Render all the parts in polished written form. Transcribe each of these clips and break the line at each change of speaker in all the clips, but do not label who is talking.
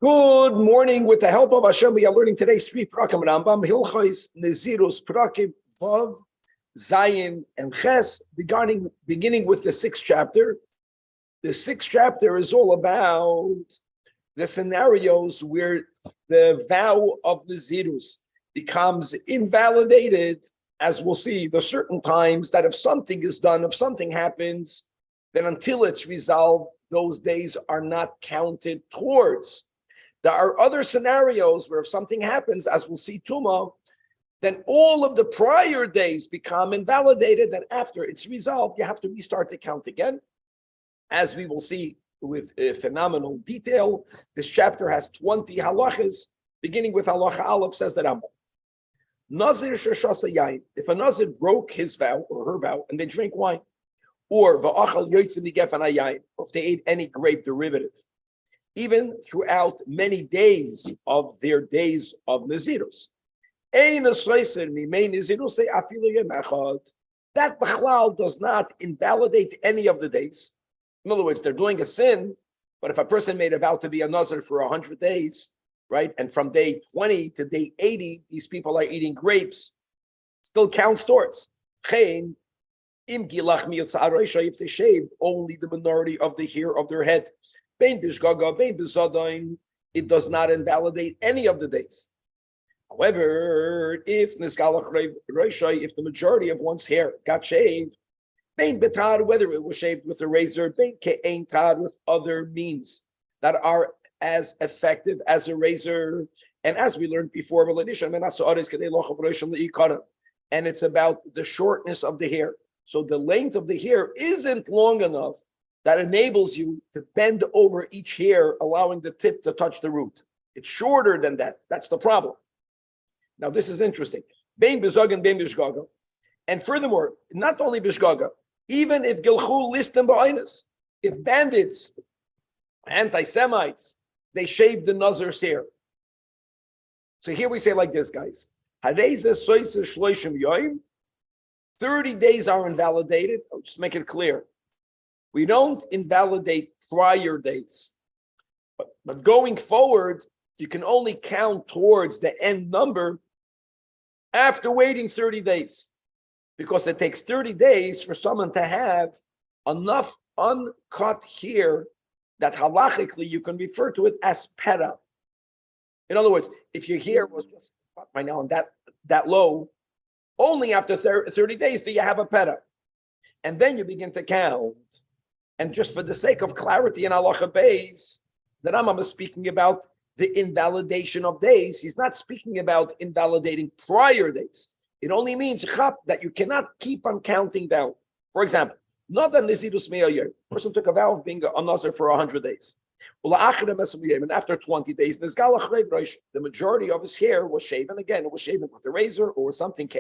Good morning. With the help of Hashem, we are learning today's three prakim Rambam, Hilchos, Nezirus, Prakim, Vav, Zayin, and Ches, beginning with the sixth chapter. The sixth chapter is all about the scenarios where the vow of Nezirus becomes invalidated, as we'll see. There's certain times that if something is done, if something happens, then until it's resolved, those days are not counted towards. There are other scenarios where if something happens, as we'll see tomorrow, then all of the prior days become invalidated, and after it's resolved, you have to restart the count again. As we will see with phenomenal detail, this chapter has 20 halachas, beginning with halacha Aleph, says the Rambam. Nazir sheshasa yain, if a Nazir broke his vow or her vow and they drank wine, or va'achal yotzim migefan hayayin, or if they ate any grape derivative, even throughout many days of their days of Nazirus. That Bechlal does not invalidate any of the days. In other words, they're doing a sin, but if a person made a vow to be a Nazir for 100 days, right, and from day 20 to day 80, these people are eating grapes, still counts towards. If they shaved only the minority of the hair of their head, it does not invalidate any of the days. However, if the majority of one's hair got shaved, whether it was shaved with a razor, with other means that are as effective as a razor, and as we learned before, and it's about the shortness of the hair. So the length of the hair isn't long enough that enables you to bend over each hair, allowing the tip to touch the root. It's shorter than that. That's the problem. Now, this is interesting. Bein bezog and bein bishgaga. And furthermore, not only bishgaga, even if gilchu listem ba'inus, if bandits, anti-Semites, they shave the Nazir's hair. So here we say like this, guys. 30 days are invalidated. I'll just make it clear. We don't invalidate prior days. But going forward, you can only count towards the end number after waiting 30 days. Because it takes 30 days for someone to have enough uncut hair that halachically you can refer to it as pera. In other words, if your hair was just cut by now and that low, only after 30 days do you have a pera. And then you begin to count. And just for the sake of clarity in halacha beis, the Rambam is speaking about the invalidation of days. He's not speaking about invalidating prior days. It only means that you cannot keep on counting down. For example, not a Nazirus me'ayir. Person took a vow of being a Nazir for 100 days. And after 20 days, the majority of his hair was shaven. Again, it was shaven with a razor or something,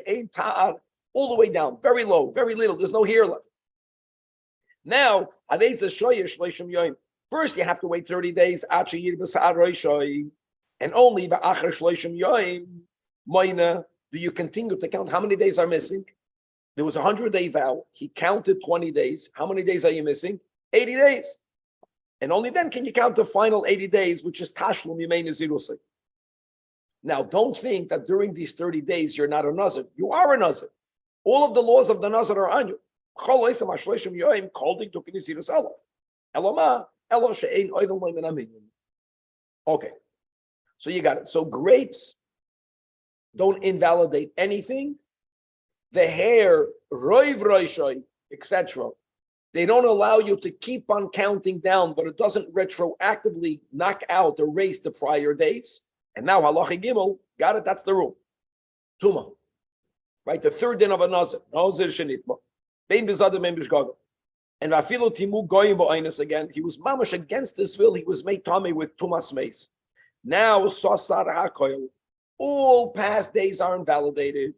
all the way down, very low, very little. There's no hair left. Now, first you have to wait 30 days, and only do you continue to count how many days are missing. There was a 100-day vow. He counted 20 days. How many days are you missing? 80 days. And only then can you count the final 80 days, which is Tashlum Yemei Nezirusai. Now, don't think that during these 30 days you're not a Nazir. You are a Nazir. All of the laws of the Nazir are on you. Okay, so you got it. So grapes don't invalidate anything. The hair, etc., they don't allow you to keep on counting down, but it doesn't retroactively knock out, erase the prior days. And now halacha gimel, got it, that's the rule. Tuma, right? The third din of a Nazir. Nazir shenitma. Bein bezadim bein bishgaga. And Rafilo Timu Goyim Ba'inus again, he was mamash against his will, he was made tummy with Tumas Mace. Now, Sasar HaKoil, all past days are invalidated.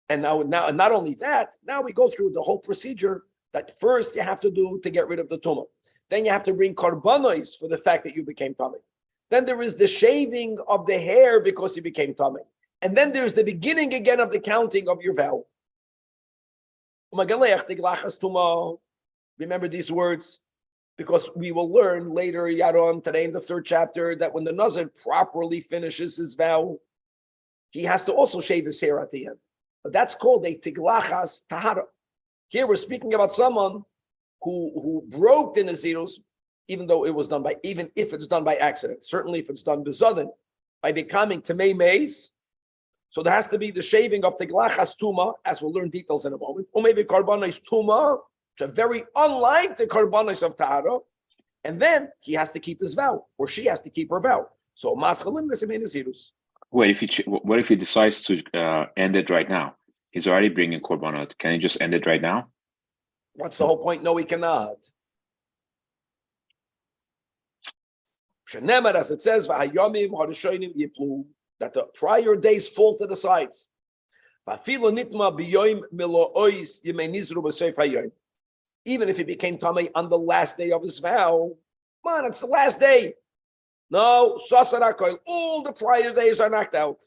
And now, not only that, now we go through the whole procedure that first you have to do to get rid of the tumah. Then you have to bring korbanos for the fact that you became tummy. Then there is the shaving of the hair because you became tummy. And then there's the beginning again of the counting of your vow. Remember these words. Because we will learn later, Yaron, today in the third chapter, that when the Nazir properly finishes his vow, he has to also shave his hair at the end. But that's called a tiglachas tahara. Here we're speaking about someone who broke the Nazirus, even if it's done by accident. Certainly if it's done bezodin, by becoming Tamei Meis. So there has to be the shaving of tiglachas tuma, as we'll learn details in a moment. Or maybe karbanos tuma, which are very unlike the karbanos of tahara. And then he has to keep his vow, or she has to keep her vow. So maschalim v'semei Nazirus.
What if he decides to end it right now? He's already bringing korbanot. Can he just end it right now?
What's the whole point? No, he cannot. Shenemar, as it says, v'hayomim harishonim yiplu, that the prior days fall to the sides. V'afilo nitma b'yoim milo'ois yemei nizru b'seif hayoim. Even if he became tamei on the last day of his vow, man, it's the last day. No, sasarakoil, all the prior days are knocked out.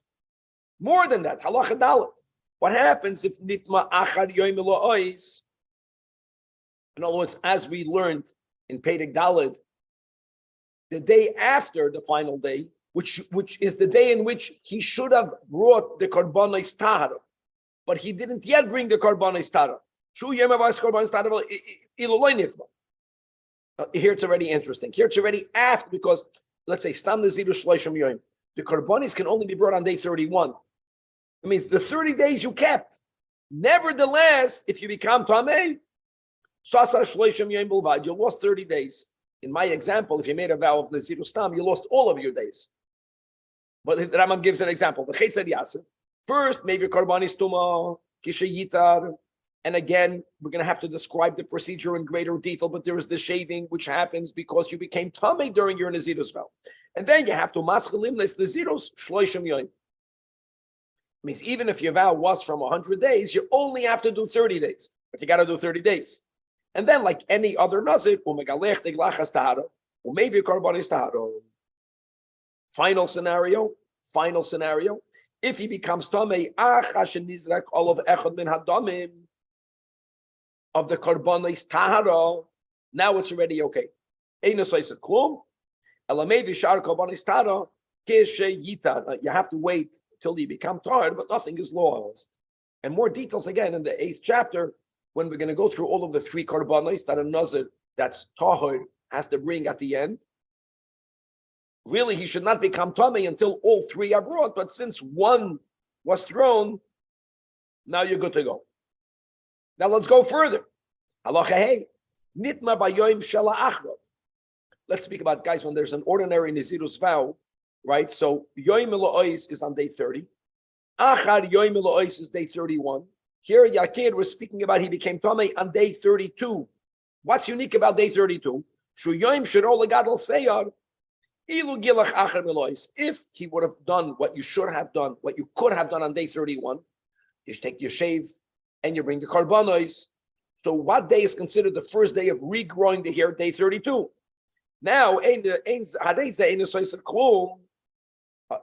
More than that, halacha dalet. What happens if nitma achar yoim milo'ois? In other words, as we learned in Perek Daled, the day after the final day, which is the day in which he should have brought the korbanos tahara, but he didn't yet bring the korbanos tahara. Here it's already interesting. Here it's already after, because let's say stam neziru shloshim yoim, the korbanos can only be brought on day 31. It means the 30 days you kept. Nevertheless, if you become tamei, you lost 30 days. In my example, if you made a vow of Naziru Stam, you lost all of your days. But the Rambam gives an example. First, maybe Karbanis Tuma, Kishayitar, and again, we're going to have to describe the procedure in greater detail, but there is the shaving, which happens because you became Tamei during your Nazirus vow. And then you have to Maschalim Les Nazirus Shloishim Yoim. Means even if your vow was from 100 days, you only have to do 30 days. But you got to do 30 days. And then, like any other nazir, or maybe korbanos tahara. Final scenario. If he becomes tamei, all of echad min hadamim of the korbanos tahara, now it's already okay. You have to wait till you become tired, but nothing is lost. And more details again in the 8th chapter, when we're going to go through all of the 3 korbanos that a nazir that's tahor has to bring at the end. Really, he should not become tamei until all 3 are brought, but since one was thrown, now you're good to go. Now let's go further. Halacha hey, nitma bayoim shela achrov. Let's speak about, guys, when there's an ordinary nazirus vow, right? So yoim elois is on day 30. Achar yoim elois is day 31. Here, Yakir was speaking about he became tamei on day 32. What's unique about day 32? If he would have done what you should have done, what you could have done on day 31, you take your shave and you bring the karbanos. So what day is considered the first day of regrowing the hair? Day 32. Now,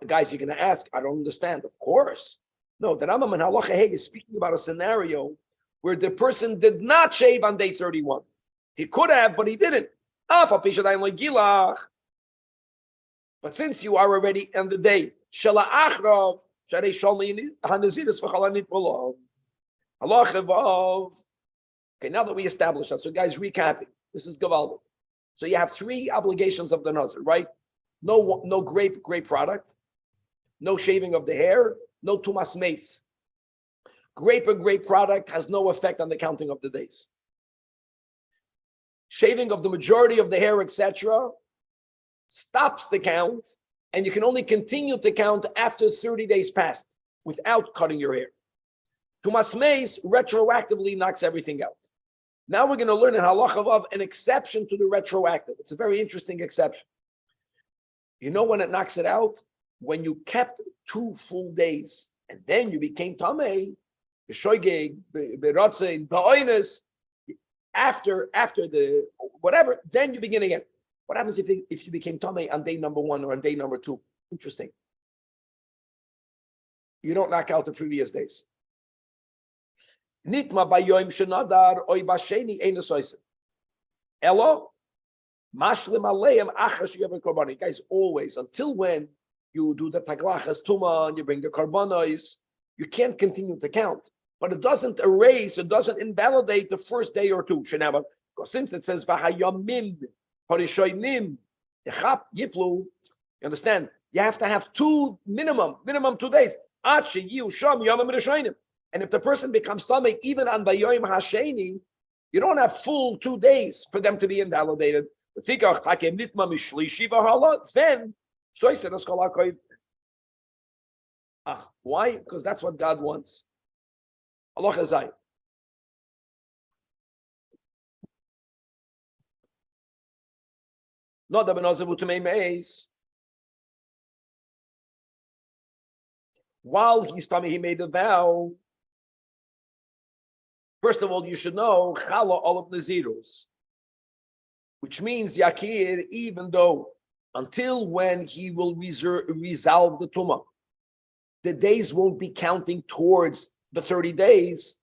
guys, you're going to ask, I don't understand. Of course. No, the Rambam in Halacha Hey is speaking about a scenario where the person did not shave on day 31. He could have, but he didn't. But since you are already on the day, okay, now that we established that, so guys, recapping, this is Gavaldik. So you have 3 obligations of the Nazir, right? No grape product, no shaving of the hair, no tumas mace. Grape or grape product has no effect on the counting of the days. Shaving of the majority of the hair, etc., stops the count, and you can only continue to count after 30 days passed without cutting your hair. Tumas mace retroactively knocks everything out. Now we're going to learn in Halacha Vav an exception to the retroactive. It's a very interesting exception. You know when it knocks it out? When you kept 2 full days and then you became tamei, b'shoigeg, b'ratzein, ba'oines, after the whatever, then you begin again. What happens if you became tamei on day number 1 or on day number 2? Interesting. You don't knock out the previous days. Nitma bayoim shenadar oy basheni einasoisen. Elo, Mashlim aleim achash you have a korban. Guys, always until when you do the taglachas tuma and you bring the korbanos, you can't continue to count. But it doesn't erase, it doesn't invalidate the first day or two. Because since it says v'hayamim harishonim yechap yiplu, you understand? You have to have minimum 2 days. And if the person becomes tamei even on Vayoyim Hasheni, you don't have full 2 days for them to be invalidated. Then why? Because that's what God wants. Allah Chazai. Not the benazavu to meis. While he's tummy, he made a vow. First of all, you should know chala all of nazirus, which means yakir, even though until when he will resolve the tumah, the days won't be counting towards the 30 days.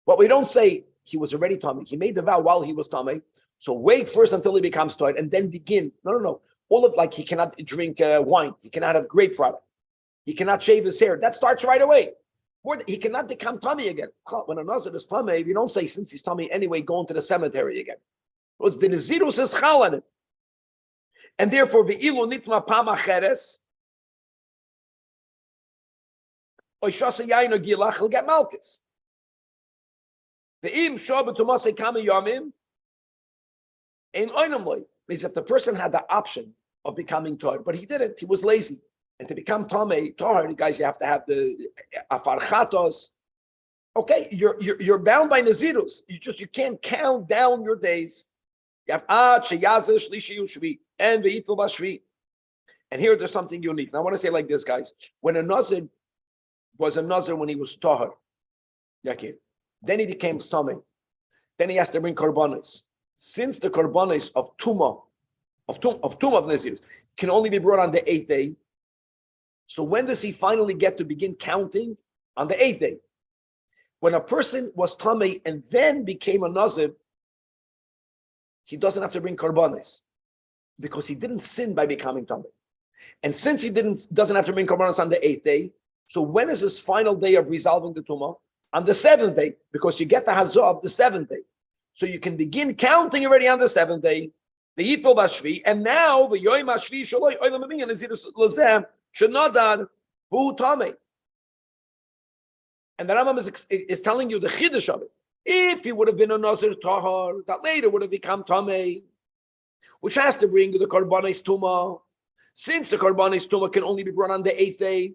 But we don't say he was already tummy. He made the vow while he was tummy. So wait first until he becomes tired and then begin. No. All of he cannot drink wine. He cannot have grape product. He cannot shave his hair. That starts right away. He cannot become tummy again. When a nazir is tummy, you don't say since he's tummy anyway, going to the cemetery again. Because the nazirus is chal on it. And therefore, ve'ilu nitma pama cheres, oishasa yaino gilach, he'll get malchus. Ve'im shoba tumase kama yomim, ein oinam loy. Means if the person had the option of becoming tor, but he didn't, he was lazy. And to become tamei tor, guys, you have to have the afarchatos. Okay, you're bound by nazirus. You can't count down your days. You have sheyazeh shlishi ushvi and ve'itvel bashvi. And here there's something unique. Now I want to say like this, guys. When a nazir was a nazir when he was tahar, yakir, then he became tamei. Then he has to bring korbanos. Since the korbanos of tumah of nazirus can only be brought on the 8th day. So when does he finally get to begin counting? On the 8th day. When a person was tamei and then became a nazir, he doesn't have to bring korbanos because he didn't sin by becoming tamei. And since he doesn't have to bring korbanos on the 8th day, so when is his final day of resolving the tumah? On the 7th day, because you get the hazah of the 7th day. So you can begin counting already on the 7th day, the yitpol bashvi, and now the yoyim hashvi shaloi oilam amin nazirus lazem shenadar hu tamei. And the Rambam is telling you the chiddush of it. If he would have been a nazir tahar, that later would have become tamei, which has to bring the korbanos tumah. Since the korbanos tumah can only be brought on the 8th day,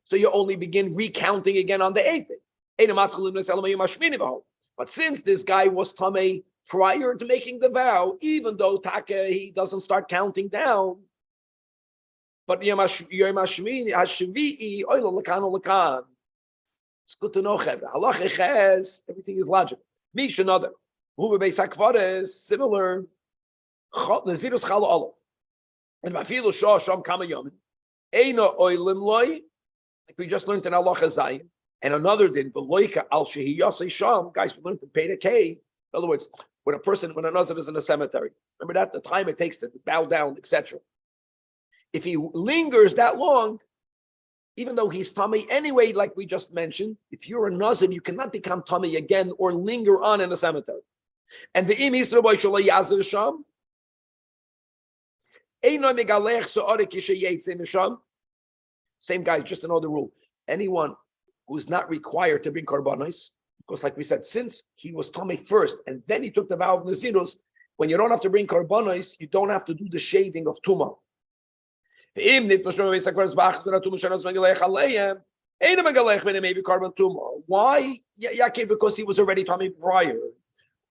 so you only begin recounting again on the 8th day. But since this guy was tamei prior to making the vow, even though Taka he doesn't start counting down, but it's good to know, everything is logical. Mish another. Who be is similar. Nazirus chala olav. And mafilu shah sham kama yomin. Eino oilim loy. Like we just learned in Allah Zajac. And another din, v'loika al shehiyasei sham. Guys, we learned to pay the K. In other words, when a nazir is in a cemetery, remember that the time it takes to bow down, etc. If he lingers that long, even though he's tamei anyway, like we just mentioned, if you're a nazir, you cannot become tamei again or linger on in a cemetery. And the im Yisrael boy shalai yazir sham. Same guys, just another rule. Anyone who's not required to bring korbanos, because like we said, since he was tamei first and then he took the vow of nazirus, when you don't have to bring korbanos, you don't have to do the shaving of tumah. Why? Because he was already tamei prior.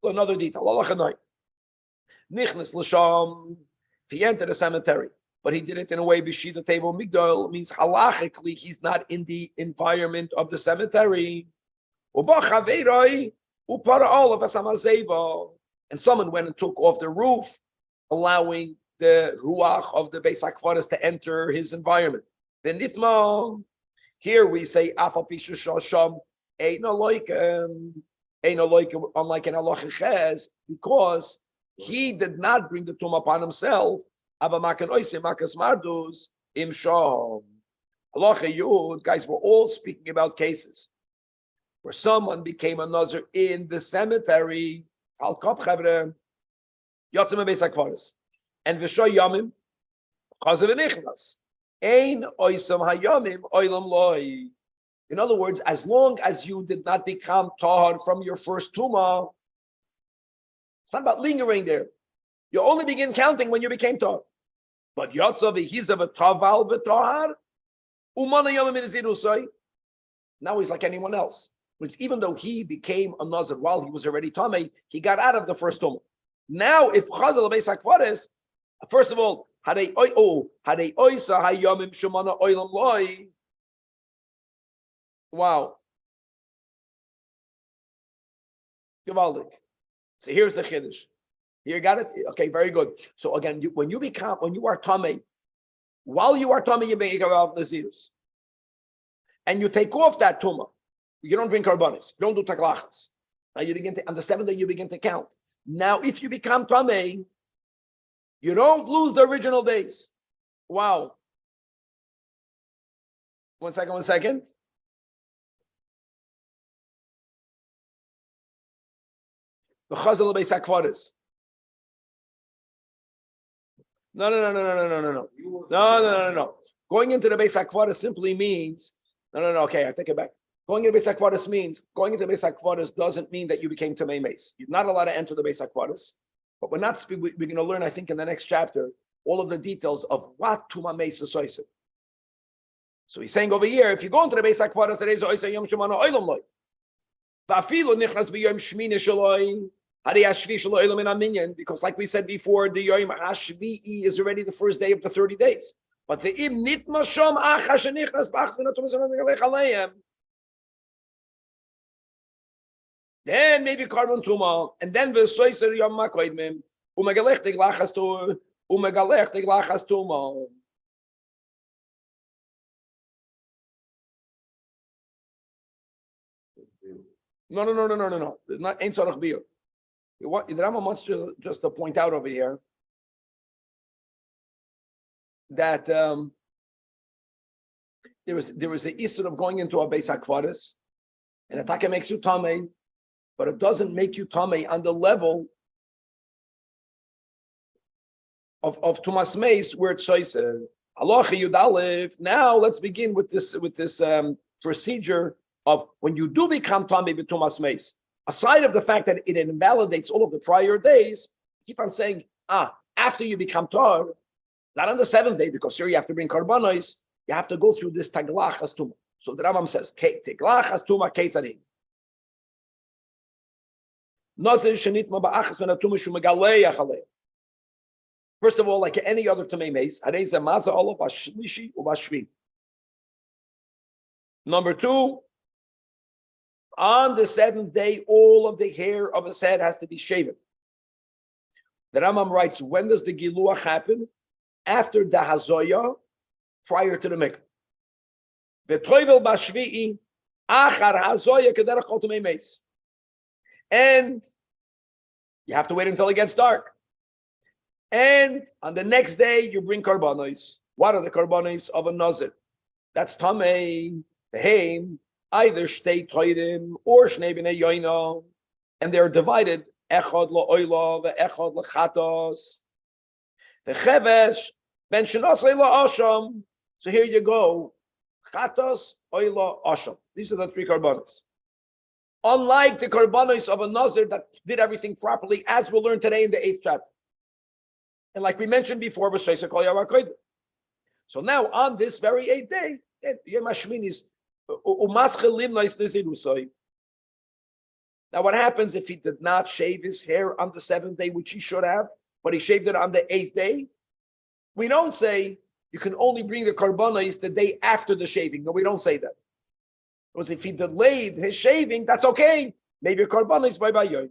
Another detail. If he entered a cemetery, but he did it in a way b'shida table migdal, means halachically he's not in the environment of the cemetery. And someone went and took off the roof, allowing the ruach of the Beis HaKvaros to enter his environment. Then nitma, here we say afal pishu shasham ain't no like unlike in halacha ches, because He did not bring the tumah upon himself. Guys, we're all speaking about cases where someone became a nazir in the cemetery. And v'shoy yamim chazav v'nichnas. Ein oisam hayamim oilam loy. In other words, as long as you did not become tahar from your first tumah, it's not about lingering there. You only begin counting when you became tahar. But yotzav v'hizav v'taval v'tahar umana yamim inizirusay. Now he's like anyone else. Which even though he became a nazir while he was already tamei, he got out of the first tumah. Now, if chazal beis hakvaris, first of all, hadei oisa hayamim shemana oilam loy. Wow. Gewaldig. So here's the chiddush. You got it? Okay, very good. So again, when you are tamei, while you are tamei, you bring of nazirus, and you take off that tumah. You don't bring karbanis. You don't do taklachas. Now you begin to, on the seventh day, you begin to count. Now, if you become tamei, you don't lose the original days. Wow. One second. The chazal beis hakvaris. No. Going into the beis hakvaris simply means no. Okay, I take it back. Going into Beis HaKvaris means, going into Beis HaKvaris doesn't mean that you became Tamei Meis. You're not allowed to enter the Beis HaKvaris. But we're going to learn, I think, in the next chapter, all of the details of what Tuma Meis is oiseh. So he's saying over here, if you go into the Beis HaKvaris, it is oiseh yom shemana oilam loy. Va'afilu nichnas b'yom shmini shaloi, hari hashvi shaloi oilam in aminyan, because like we said before, the yom hashvi'i is already the first day of the 30 days. But the im nitma shom achash nichnas b'achs v'natum z'anan galech aleim. Then maybe carbon tuma, and then v'soiser yom makoidmim umegalech teglachas tuma. No. Not ain't tzarich biur. What the Rambam wants just to point out over here that there was the issue of going into a Beis HaKvaris, and Ataka makes you tamei. But it doesn't make you tamei on the level of Tumas Meis where it says Halacha Yud Aleph. Now let's begin with this procedure of when you do become tamei with Tumas Meis. Aside of the fact that it invalidates all of the prior days, keep on saying after you become tar, not on the seventh day because here you have to bring karbanos. You have to go through this taglachas tuma. So the Rambam says taglachas tuma keitzadim. First of all, like any other Tamei Meis, number two, on the seventh day, all of the hair of his head has to be shaven. The Rambam writes, when does the Giluach happen? After the Hazoya, prior to the Mikveh. V'toivel b'shvi'i, achar Hazoya kederach kol Tamei Meis. And you have to wait until it gets dark. And on the next day, you bring karbanos. What are the karbanos of a nazir? That's tamei, heim, either shtei toirim or shnei b'nei yoina, and they're divided echad la'oila ve'echad la'chatos. The chevesh ben shenasei la'asham. So here you go, chatos, oila, asham. These are the three karbanos. Unlike the karbanos of a nazir that did everything properly, as we'll learn today in the 8th chapter. And like we mentioned before, so now on this very 8th day, now what happens if he did not shave his hair on the 7th day, which he should have, but he shaved it on the 8th day? We don't say you can only bring the karbanos the day after the shaving. No, we don't say that. Because if he delayed his shaving, that's okay. Maybe your karbanos by yoyim.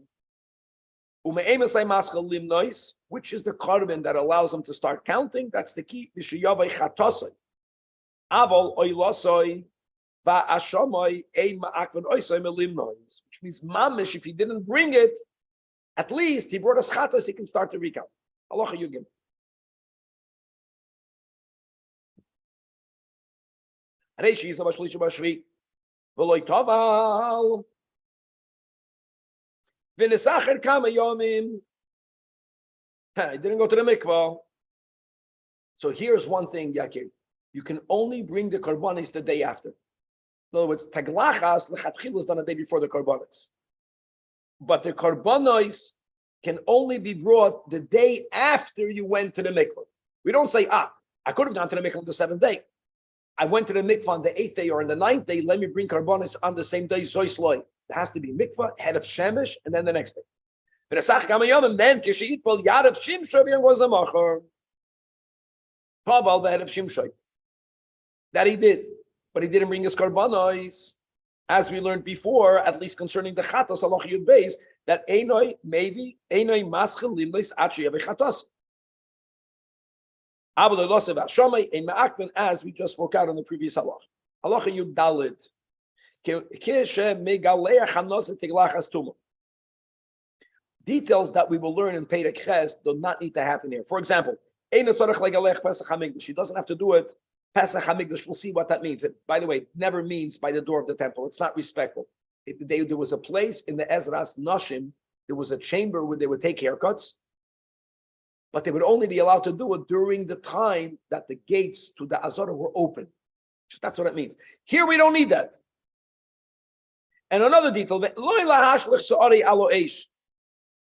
Which is the carbon that allows him to start counting? That's the key. Which means mamish, if he didn't bring it, At least he brought us chatas, he can start to recount. Halacha Yugim. Reishi is a bashlish bashvi. V'loy toval. V'nesacher kama yomim. He didn't go to the mikvah. So here's one thing, Yakir. You can only bring the karbanis the day after. In other words, taglachas lechatchil is done a day before the karbanis. But the karbanis can only be brought the day after you went to the mikvah. We don't say, I could have gone to the mikvah on the 7th day. I went to the mikvah on the 8th day or on the 9th day. Let me bring karbanis on the same day. Zoy. It has to be mikvah, head of shemesh, and then the next day. Then kishit yadav shimshoy was a macher. Pavel the head of shimshoy. That he did, but he didn't bring his karbanos, as we learned before, at least concerning the chatos halacha yud beis, that einoi maybe einoi maschel limleis achi yavei chatos. Avol losev hashomai ein me'akven, as we just spoke out on the previous halacha. Halacha yud dalid kishe megaleach hanos tiglachas tuma. Details that we will learn in Perek Ches do not need to happen here. For example, ein tzarich legalech pesach hamikdash. She doesn't have to do it. Pesach HaMikdash, we'll see what that means. It, by the way, never means by the door of the temple. It's not respectful. There was a place in the Ezras Nashim, there was a chamber where they would take haircuts, but they would only be allowed to do it during the time that the gates to the Azara were open. That's what it means. Here we don't need that. And another detail,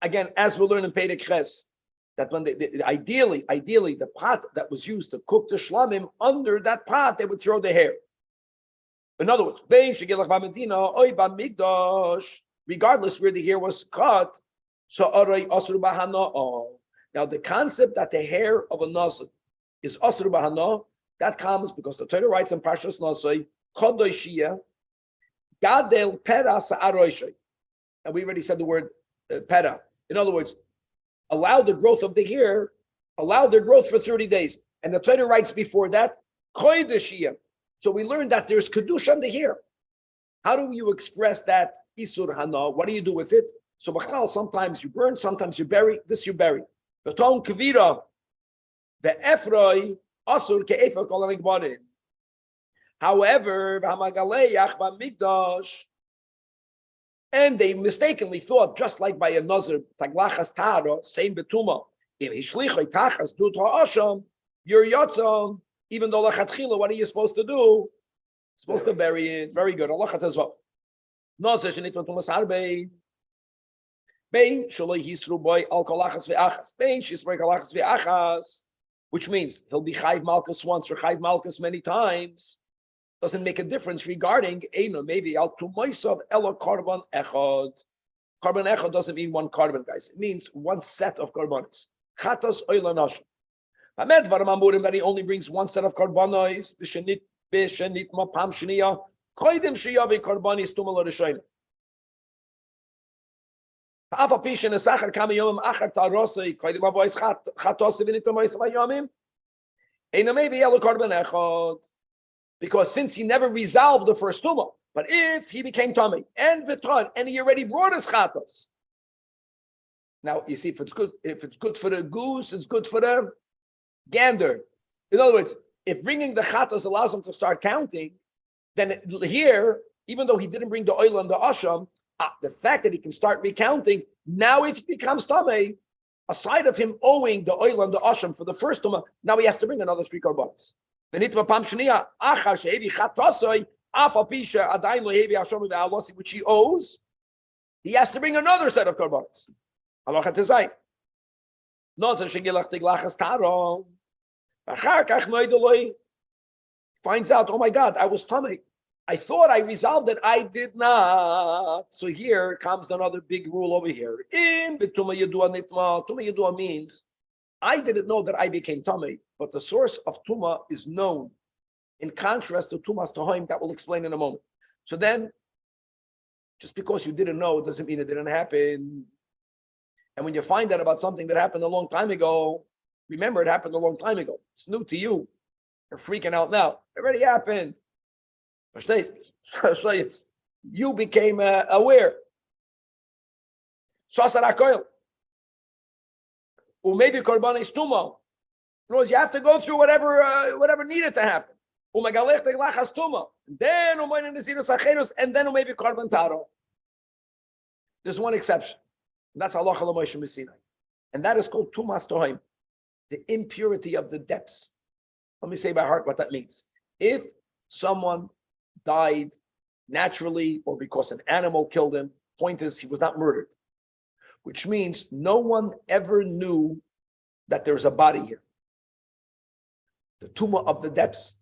again, as we'll learn in Perek Ches, that when ideally the pot that was used to cook the shlamim, under that pot they would throw the hair. In other words, regardless where the hair was cut, now the concept that the hair of a nazir is asur b'hana, that comes because the Torah writes in Parshas Nasai, Chodoshia, Gadel pera sa'aroishay. And we already said the word pera. In other words, allow the growth of the hair, allow their growth for 30 days. And the Torah writes before that, Chodoshia. So we learned that there's kedusha on the hair. How do you express that isur hana? What do you do with it? So b'chlal, sometimes you burn, sometimes you bury. This you bury. The ton kavira, the efroi asur ke'efa kol ha'mikbarim. However, v'hamagaleach b'mikdash, and they mistakenly thought, just like by a nazir taglachas tara, same betuma, if hishlichoi tachas dut ha'asham, you're yotzam. Even though lachatchila, what are you supposed to do? You're supposed to bury it. Very good. Allah as well. Nazir shenitva tumas harbein. Bein shaloi hisru boy al kolachas ve'achas. Bein shisrei kolachas ve'achas, which means he'll be chayv malchus once or chayv malchus many times. Doesn't make a difference regarding eino maybe al tumoisav elo korban echad. Korban echad doesn't mean one korban, guys. It means one set of korbanos. Chatos oila nashim. Hamed varamamurim that he only brings one set of korbanos. B'shenit ma pam shniya. Koidim shiyavi korbanis tumal rishonim. Because since he never resolved the first tumah, but if he became tummy and viton and he already brought his chatos, now you see if it's good for the goose, it's good for the gander. In other words, if bringing the chatos allows him to start counting, then here, even though he didn't bring the oil and the asham, the fact that he can start recounting, now if he becomes tamei, aside of him owing the oil and the asham for the first tumah, now he has to bring another 3 korbanos. Which he owes, he has to bring another set of korbanos. Finds out, oh my God, I was tamei. I thought I resolved it. I did not. So here comes another big rule over here. Tuma Yedua means I didn't know that I became tummy, but the source of tuma is known. In contrast to tumas tahoim, that we'll explain in a moment. So then, just because you didn't know, it doesn't mean it didn't happen. And when you find out about something that happened a long time ago, remember it happened a long time ago. It's new to you. You're freaking out now. It already happened. You became aware. Or maybe korbanis tuma. In other words, you have to go through whatever needed to happen. Umegalech teglachas tuma. Then umayne nezirus acherus, and then maybe korban taro. There's one exception. And that's halacha l'Moshe Sinai, and that is called tumas tohaim, the impurity of the depths. Let me say by heart what that means. If someone died naturally or because an animal killed him, point is he was not murdered, which means no one ever knew that there's a body here. The tumah of the depths.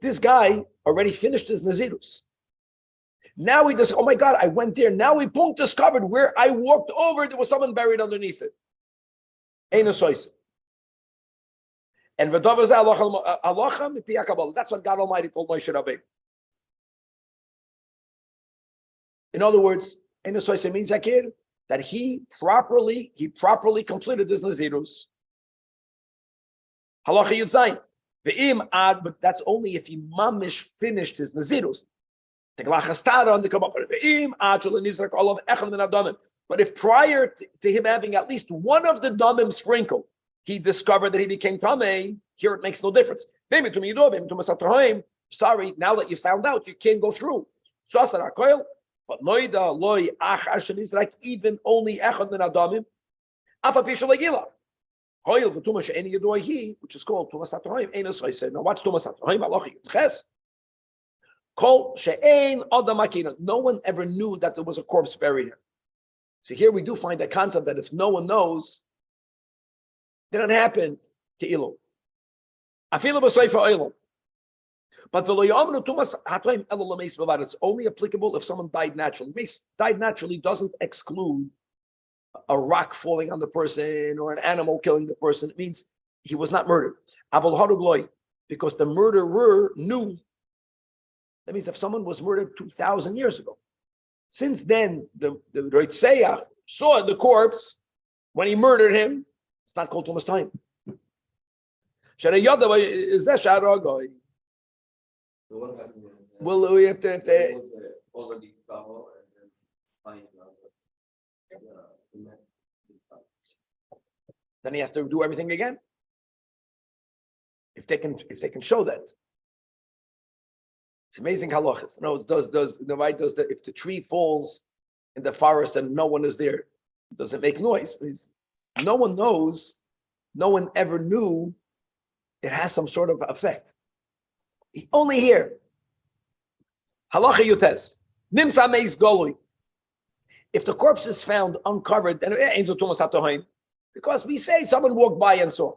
This guy already finished his nazirus. Now he just, oh my God, I went there. Now we discovered where I walked over, there was someone buried underneath it. Ein soise. And that's what God Almighty told Moshe Rabbeinu. In other words, ein soise means Zakir, that he properly completed his nazirus. Halacha Yud Zayin. But that's only if he mamish finished his nazirus. But if prior to him having at least one of the damim sprinkled, he discovered that he became tamei, here it makes no difference. Sorry, now that you found out, you can't go through. But even only echad min adamim, which is called tumas hatohim. Now what's tumas hatohim? Halacha Yud Ches. No one ever knew that there was a corpse buried here. So here we do find that concept that if no one knows, then it happened to Ilu. But it's only applicable if someone died naturally. Died naturally doesn't exclude a rock falling on the person or an animal killing the person. It means he was not murdered. Because the murderer knew. That means if someone was murdered 2,000 years ago, since then the Rabbi Zajac saw the corpse when he murdered him. It's not called tumas time. Is that sharagoy? Well, we have to. Then he has to do everything again. If they can show that. It's amazing halachas. No, if the tree falls in the forest and no one is there, does it make noise? No one knows, no one ever knew it has some sort of effect. Only here. Halacha Yutes. Nimsa meis golui. If the corpse is found uncovered, then because we say someone walked by and saw.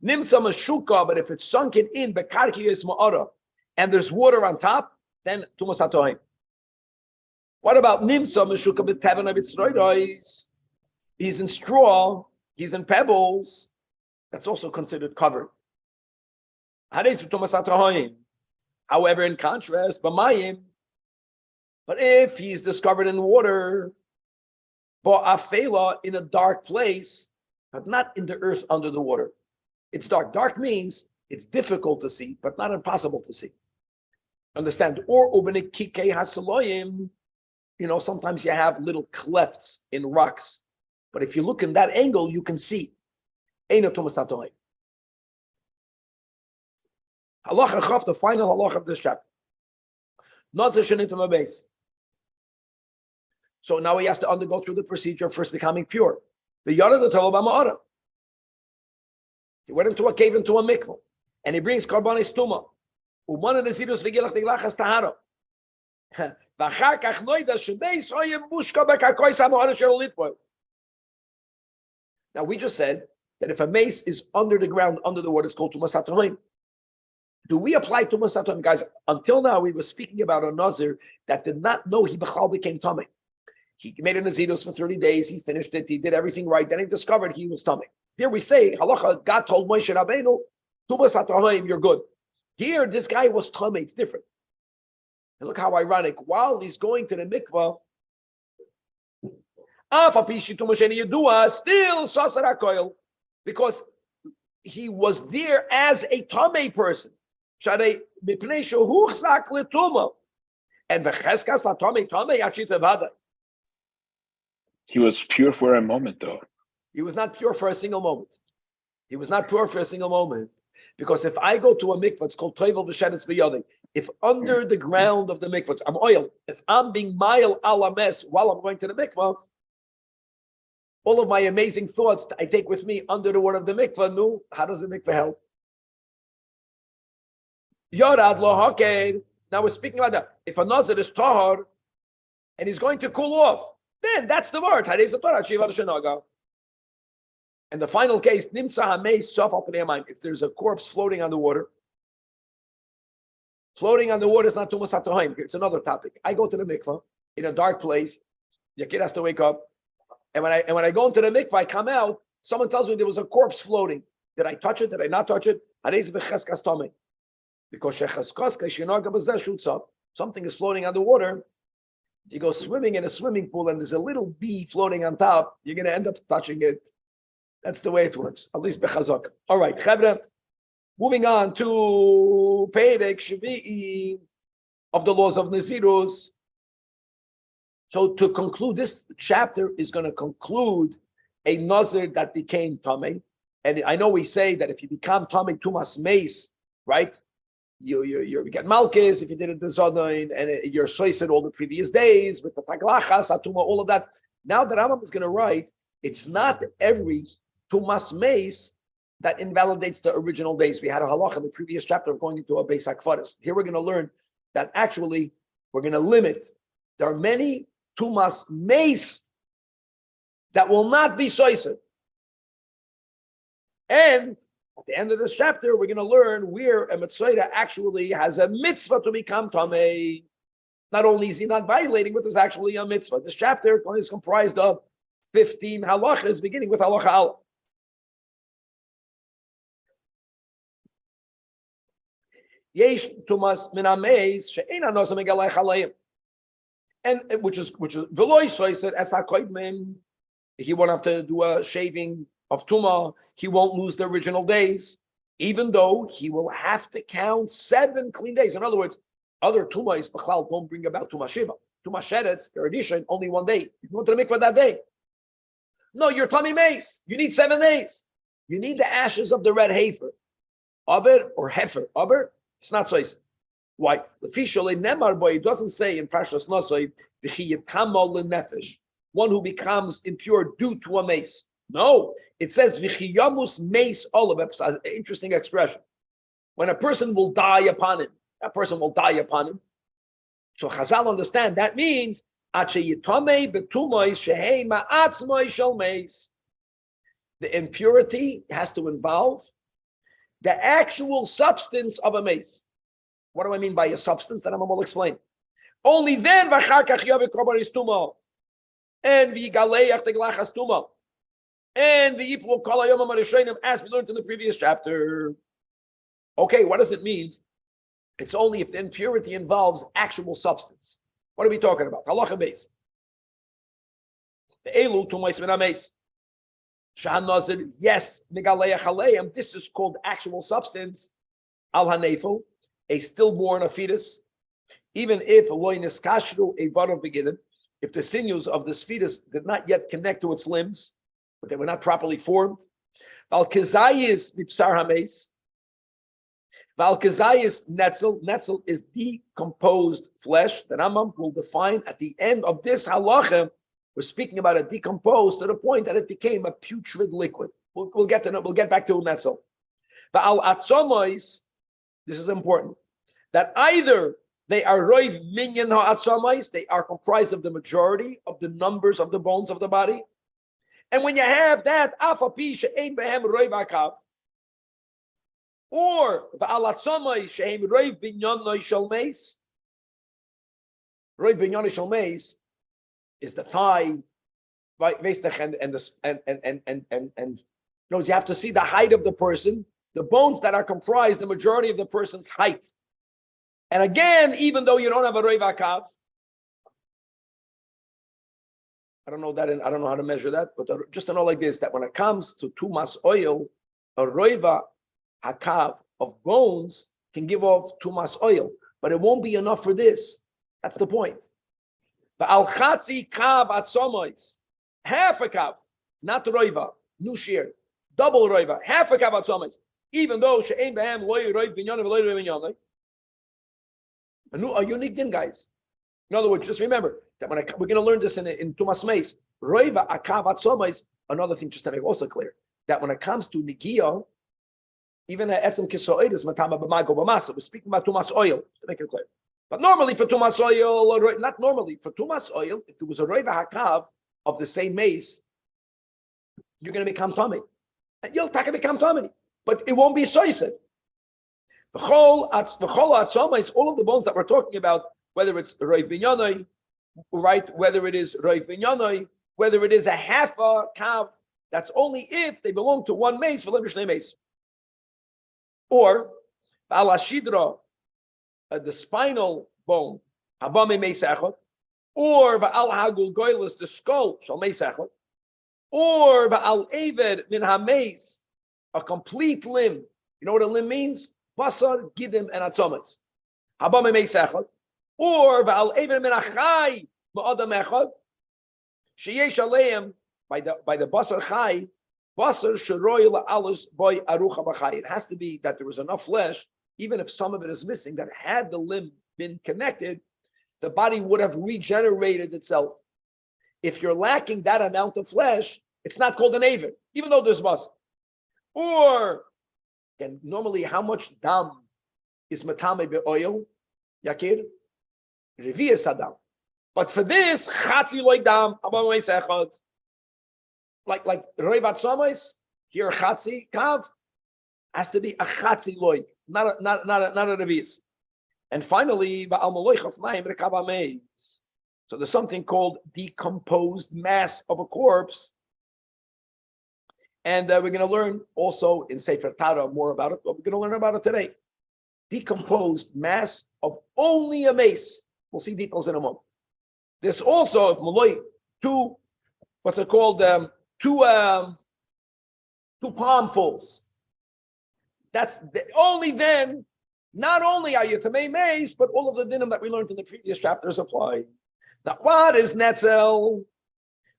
Nimsa mashuka, but if it's sunken in, bekarkiyos ma'ara, and there's water on top, then tumas hatohim. What about nimsa meshuka b'teven avitzroidos? He's in straw, he's in pebbles. That's also considered covered. Hades tumas hatohim. However, in contrast, b'mayim. But if he's discovered in water, ba'afela, in a dark place, but not in the earth under the water. It's dark. Dark means it's difficult to see, but not impossible to see. Understand? Or sometimes you have little clefts in rocks, but if you look in that angle, you can see. Halacha Chaf, the final halacha of this chapter. So now he has to undergo through the procedure of first becoming pure. The yada the Torah. He went into a cave, into a mikvah, and he brings karbanis tuma. Now we just said that if a mace is under the ground, under the water, it's called tumas hatohim. Do we apply tumas hatohim, guys? Until now, we were speaking about a nazir that did not know he became tamei. He made a nazirus for 30 days. He finished it. He did everything right. Then he discovered he was tamei. Here we say, halacha, God told Moshe Rabbeinu, tumas hatohim, you're good. Here, this guy was tamei. It's different. And look how ironic. While he's going to the mikvah, still sasar hakoil, because he was there as a tamei person. And
he was pure for a moment, though.
He was not pure for a single moment. He was not pure for a single moment. Because if I go to a mikvah, it's called Toivel V'Sheretz B'Yodei. If under the ground of the mikvah, I'm oil. If I'm being mile ala mes while I'm going to the mikvah, all of my amazing thoughts I take with me under the water of the mikvah. No, how does the mikvah help? Yorad lo haked. Now we're speaking about that. If a nazir is tahar and he's going to cool off, then that's the word. And the final case, if there's a corpse floating on the water, floating on the water is not tumas hatohaim. It's another topic. I go to the mikvah in a dark place. Your kid has to wake up, and when I go into the mikvah, I come out. Someone tells me there was a corpse floating. Did I touch it? Did I not touch it? Because something is floating on the water. If you go swimming in a swimming pool and there's a little bee floating on top, you're going to end up touching it. That's the way it works, at least bechazak. All right, Chevra, moving on to Perek Shvi'i of the laws of Nazirus. So to conclude, this chapter is going to conclude a Nazir that became Tameh. And I know we say that if you become Tameh Tumas Meis, right? You get Malkis if you did it the Zodain, and you're soised all the previous days with the Taglachas, Atuma, all of that. Now the Rambam is going to write, it's not every Tumas Meis that invalidates the original days. We had a halach in the previous chapter of going into a Beis HaKfaris. Here we're going to learn that actually we're going to limit. There are many Tumas Meis that will not be soised. And at the end of this chapter, we're going to learn where a Mitzvah actually has a mitzvah to become Tameh. Not only is he not violating, but there's actually a mitzvah. This chapter is comprised of 15 halachas, beginning with halacha aleph. Yesh tumas min hameis she'ein hanosam megalei chalayim, and which is v'lo yisoiser es hakoidmim. He won't have to do a shaving of tuma. He won't lose the original days, even though he will have to count 7 clean days. In other words, other tumas b'chlal don't bring about tuma shiva. Tuma sheretz, their addition, only 1 day. You go to the mikvah that day. No, you're tummy mace. You need 7 days. You need the ashes of the red heifer, aber or heifer. Aber, it's not so easy. Why? It doesn't say in Parshas Nosoi, nefesh, one who becomes impure due to a mace. No, it says v'chiyamus mace olav. Interesting expression. When a person will die upon him, that person will die upon him. So Chazal understand that means the impurity has to involve the actual substance of a mace. What do I mean by a substance? That I will explain. Only then and and the Yiplu Kol Hayom HaRishonim, as we learned in the previous chapter. Okay, what does it mean? It's only if the impurity involves actual substance. What are we talking about? Halacha beis. The Elu Tumais Min HaMeis. Shahan Nazir, yes, Migalei Chaleim. This is called actual substance. Al Hanefel, a stillborn, a fetus. Even if Loi Niskashru, a Varav beginning, if the sinews of this fetus did not yet connect to its limbs, but they were not properly formed. Val Kezayis Mipsar Hameis. Val Kezayis Netzel. Netzel is decomposed flesh. The Rambam will define at the end of this halacha. We're speaking about it decomposed to the point that it became a putrid liquid. We'll get to it. We'll get back to Netzel. Val Atzomois. This is important. That either they are roiv minyan ha'atzomais, they are comprised of the majority of the numbers of the bones of the body. And when you have that, afapi she'ein behem roiv akav, or va'alatzomai she'ein roiv binyan noishal meis. Roiv binyan noishal meis is the thigh, right? And knows you have to see the height of the person, the bones that are comprised the majority of the person's height. And again, even though you don't have a roiv akav, I don't know how to measure that, but just to know like this, that when it comes to tumas oil, a roiva hakav of bones can give off tumas oil, but it won't be enough for this. That's the point. The al chatzi kav atzomois, half a kav, not the roiva, new shear, double roiva, half a kavat somis, even though she'ein behem loy roiv binyanai v'loy roiv binyanai. A unique din, guys. In other words, just remember that we're going to learn this in Tumas Meis, roiva akavat somis. Another thing, just to make also clear, that when it comes to nigia, even at etzem kisoid is matama b'mago b'masa. We're speaking about tumas oil to make it clear. But normally for tumas oil, not normally for tumas oil, if there was a roiva hakav of the same mace, you're going to become tummy. You'll become tummy, but it won't be soisid. The whole atzoma is all of the bones that we're talking about, whether it's roiv binyanai, right? Whether it is roiv binyanai, whether it is a half a kav, that's only if they belong to one mace for lemishne mace. Or ala shidra, the spinal bone, habame mace echot, or va'al hagul goylus, the skull shall mace echot, or va'al eved min hameis, a complete limb. You know what a limb means? Basar, gidim, and atzomas. Habame mace echot, or va'al eved min achai ma'adam echot, sheyesh aleim, by the basar chai, basar sheroy la'alus boy arucha b'chai. It has to be that there was enough flesh, even if some of it is missing, that had the limb been connected, the body would have regenerated itself. If you're lacking that amount of flesh, it's not called an avid, even though there's basar. Or, and normally how much dam is matame be'oil? Yakir? Revi'es adam. But for this, chatzi loy dam, abamay sechot. Like roivat somais, here chatzi kav has to be a chatzi loy, not a revi'es. And finally, ba'al maloy chafnaim rekava meis. So there's something called decomposed mass of a corpse. And we're going to learn also in Sefer Tara more about it, but we're going to learn about it today. Decomposed mass of only a mace. We'll see details in a moment. There's also, if Malay, two palmfuls. That's only then, not only are you to make mace, but all of the dinim that we learned in the previous chapters apply. Now, what is netzel?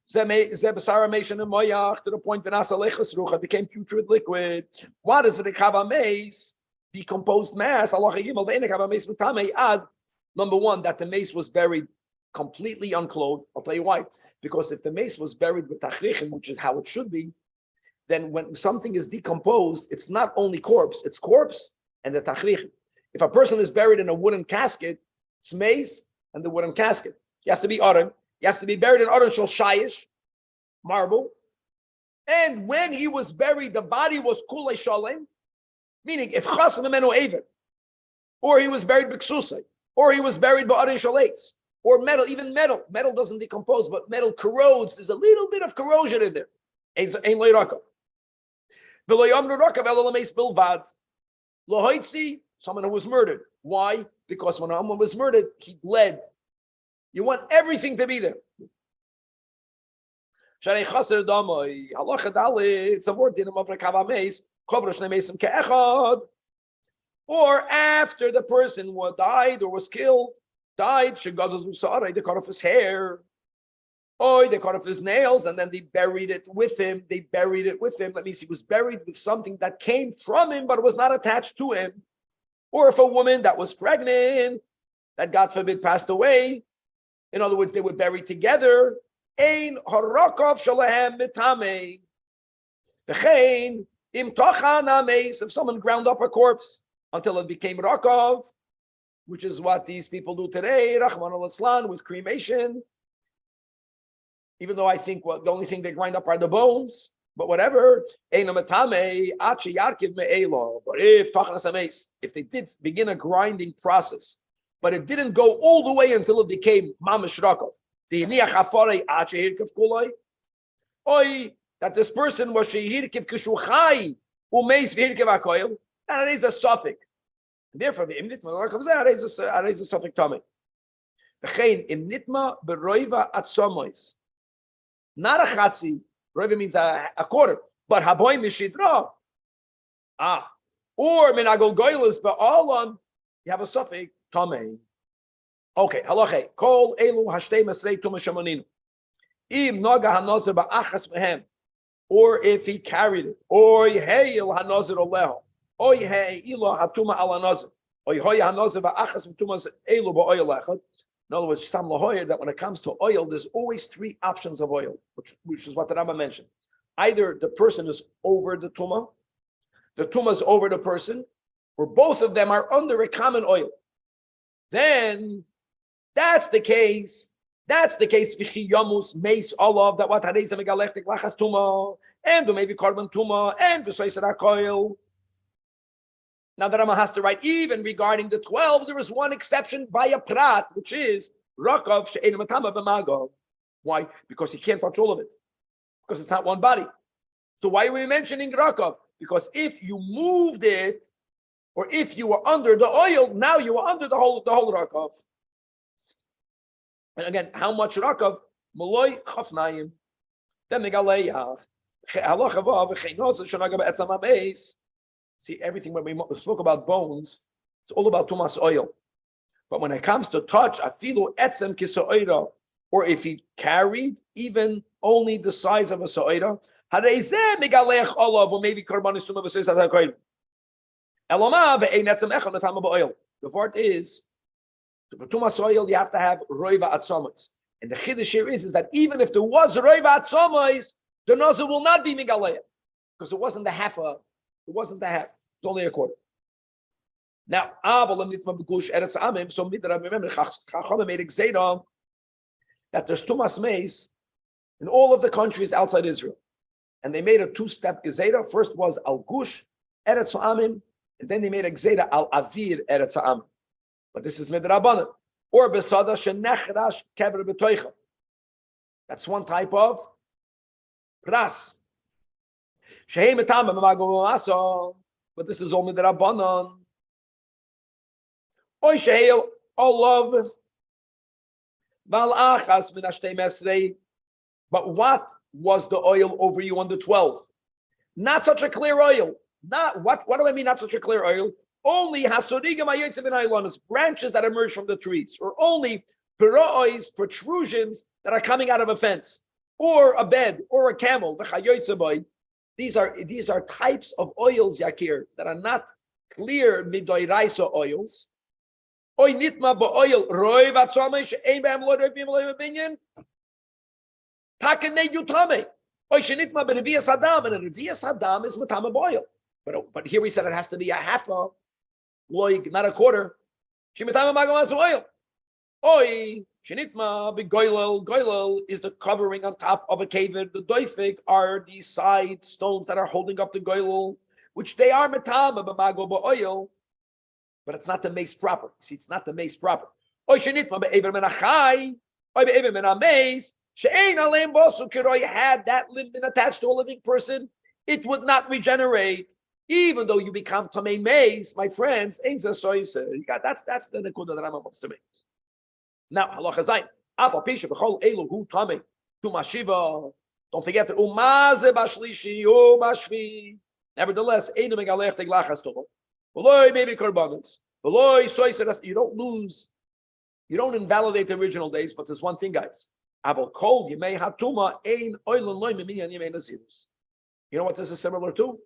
To the point it became putrid liquid. What is the kava mace? Decomposed mass. Number one, that the mace was buried completely unclothed. I'll tell you why. Because if the mace was buried with tachrichim, which is how it should be, then when something is decomposed, it's not only corpse, it's corpse and the tachrichim. If a person is buried in a wooden casket, it's mace and the wooden casket. He has to be aron. He has to be buried in aron shel shayish, marble. And when he was buried, the body was kulei shalem, meaning if chasam emenu even, or he was buried b'ksusay, or he was buried by aron shalates, or metal, even metal. Metal doesn't decompose, but metal corrodes. There's a little bit of corrosion in there. Ein lo yirakav. V'lo yamru rakav elo l'meis bilvad. Lo hoitzi, someone who was murdered. Why? Because when someone was murdered, he bled. You want everything to be there. Sharei chaser damoi halacha dalit. It's a word dinim of rekava meis. Kovro shnei meisim ke'echad. Or after the person died or was killed, they cut off his hair, or they cut off his nails, and then they buried it with him. That means he was buried with something that came from him, but it was not attached to him. Or if a woman that was pregnant, that God forbid passed away, in other words, they were buried together. Ein harakov shalahem mitame. V'chein im tachan hameis. If someone ground up a corpse until it became rakov, which is what these people do today, Rahman al-Islan, with cremation. Even though I think the only thing they grind up are the bones, but whatever. But if they did begin a grinding process, but it didn't go all the way until it became mamash rakov, that this person was shehirkiv kishuchai umeis v'hirkiv hakoil, that is a suffix. Therefore, the imnitma is a suffix tummy. The chain imnitma beroiva atzomois. Not a chatzi. Roiva means a quarter, but haboy mishidra. Or minagol goylas ba'alam. You have a suffix tummy. Okay, halacha. Kol elu hashtei masrei tuma shamoninu. Im noga hanozer ba'achas mehem. or if he carried it, or heil hanazir oleho, or heilo hatuma ala nazir, or hoy hanazir va'achas mitumas elu ba'oil echad. In other words, Sam Lahoyer, that when it comes to oil, there's always three options of oil, which is what the Rambam mentioned. Either the person is over the tumah is over the person, or both of them are under a common oil. Then that's the case. That's the case. V'chiyamus meis olav that what hadeza megalechtik lachas tumah and maybe carbon tumah and v'soiser hakoil. Now the Rama has to write, even regarding the 12, there is one exception by a prat, which is Rakav she'ein matama b'magav. Why? Because he can't touch all of it. Because it's not one body. So why are we mentioning Rakav? Because if you moved it, or if you were under the oil, now you are under the whole Rakav. And again, how much Rakav? Maloi chafnayim. Then megaleyach. Halacha vav v'cheinosa shanaga be'etzam ha'meis. See, everything when we spoke about bones, it's all about tumas oil. But when it comes to touch, afilu etzem kisoira, or if he carried even only the size of a soira, hareizeh megalech olav, or maybe karbanis tumah v'seis ha'koil. Eloma ve'ein etzem echad netama ba'oil. The word is, to put tumas oil, you have to have roiva atzomas. And the chiddush here is that even if there was roiva atzomas, the nozzle will not be megalech, because it wasn't the half a. It wasn't the half. It's only a quarter. Now, so remember, Chachamim made exeda that there's tumas meis in all of the countries outside Israel, and they made a two-step gezeda. First was al gush eretz ha'amim, and then they made a gezeda al avir eretz ha'amim. But this is midrabanan or besada shenechrash kever betoicha. That's one type of pras. But this is all midrabanan. Oy sheil olav valachas min ashtei mesrei. But what was the oil over you on the 12? Not such a clear oil. Not what? What do I mean? Not such a clear oil. Only hasorigam ayotzim in ailonis, branches that emerge from the trees, or only pirois, protrusions that are coming out of a fence, or a bed, or a camel. The These are types of oils, Yakir, that are not clear midoiraisa oils. Oy nitma ba'oil roiv atzamei she'ein b'hem lo roiv b'hem lo binyan. Takenei yutame. Oy shenitma b'revias adam, and a revias adam is matama ba'oil. But here we said it has to be a half a loig, not a quarter. Shemitama magamas oil. Oy shenitma b'goylel. Goylel is the covering on top of a kaver. The doifik are the side stones that are holding up the goylel, which they are metama b'mago ba'oil, but it's not the mace proper. See, it's not the mace proper. Oy shenitma be'ever menachai. Oy be'ever menamace. She'ein aleim bosu kiroi, had that limb been attached to a living person, it would not regenerate. Even though you become tamei mace, my friends, that's the nekuda that Rambam wants to make. Now, halacha zayin, afa pisha b'chol elu hu tamei tumashiva. Don't forget that umaze bashlishi u bashvi. Nevertheless, einu megalech teglachas tova. V'loy maybe korbanos. V'loy soiser. You don't lose. You don't invalidate the original days. But there's one thing, guys. Aval kol yimei hatuma ein oilon loy miminyan yimei nazirus. You know what this is similar to?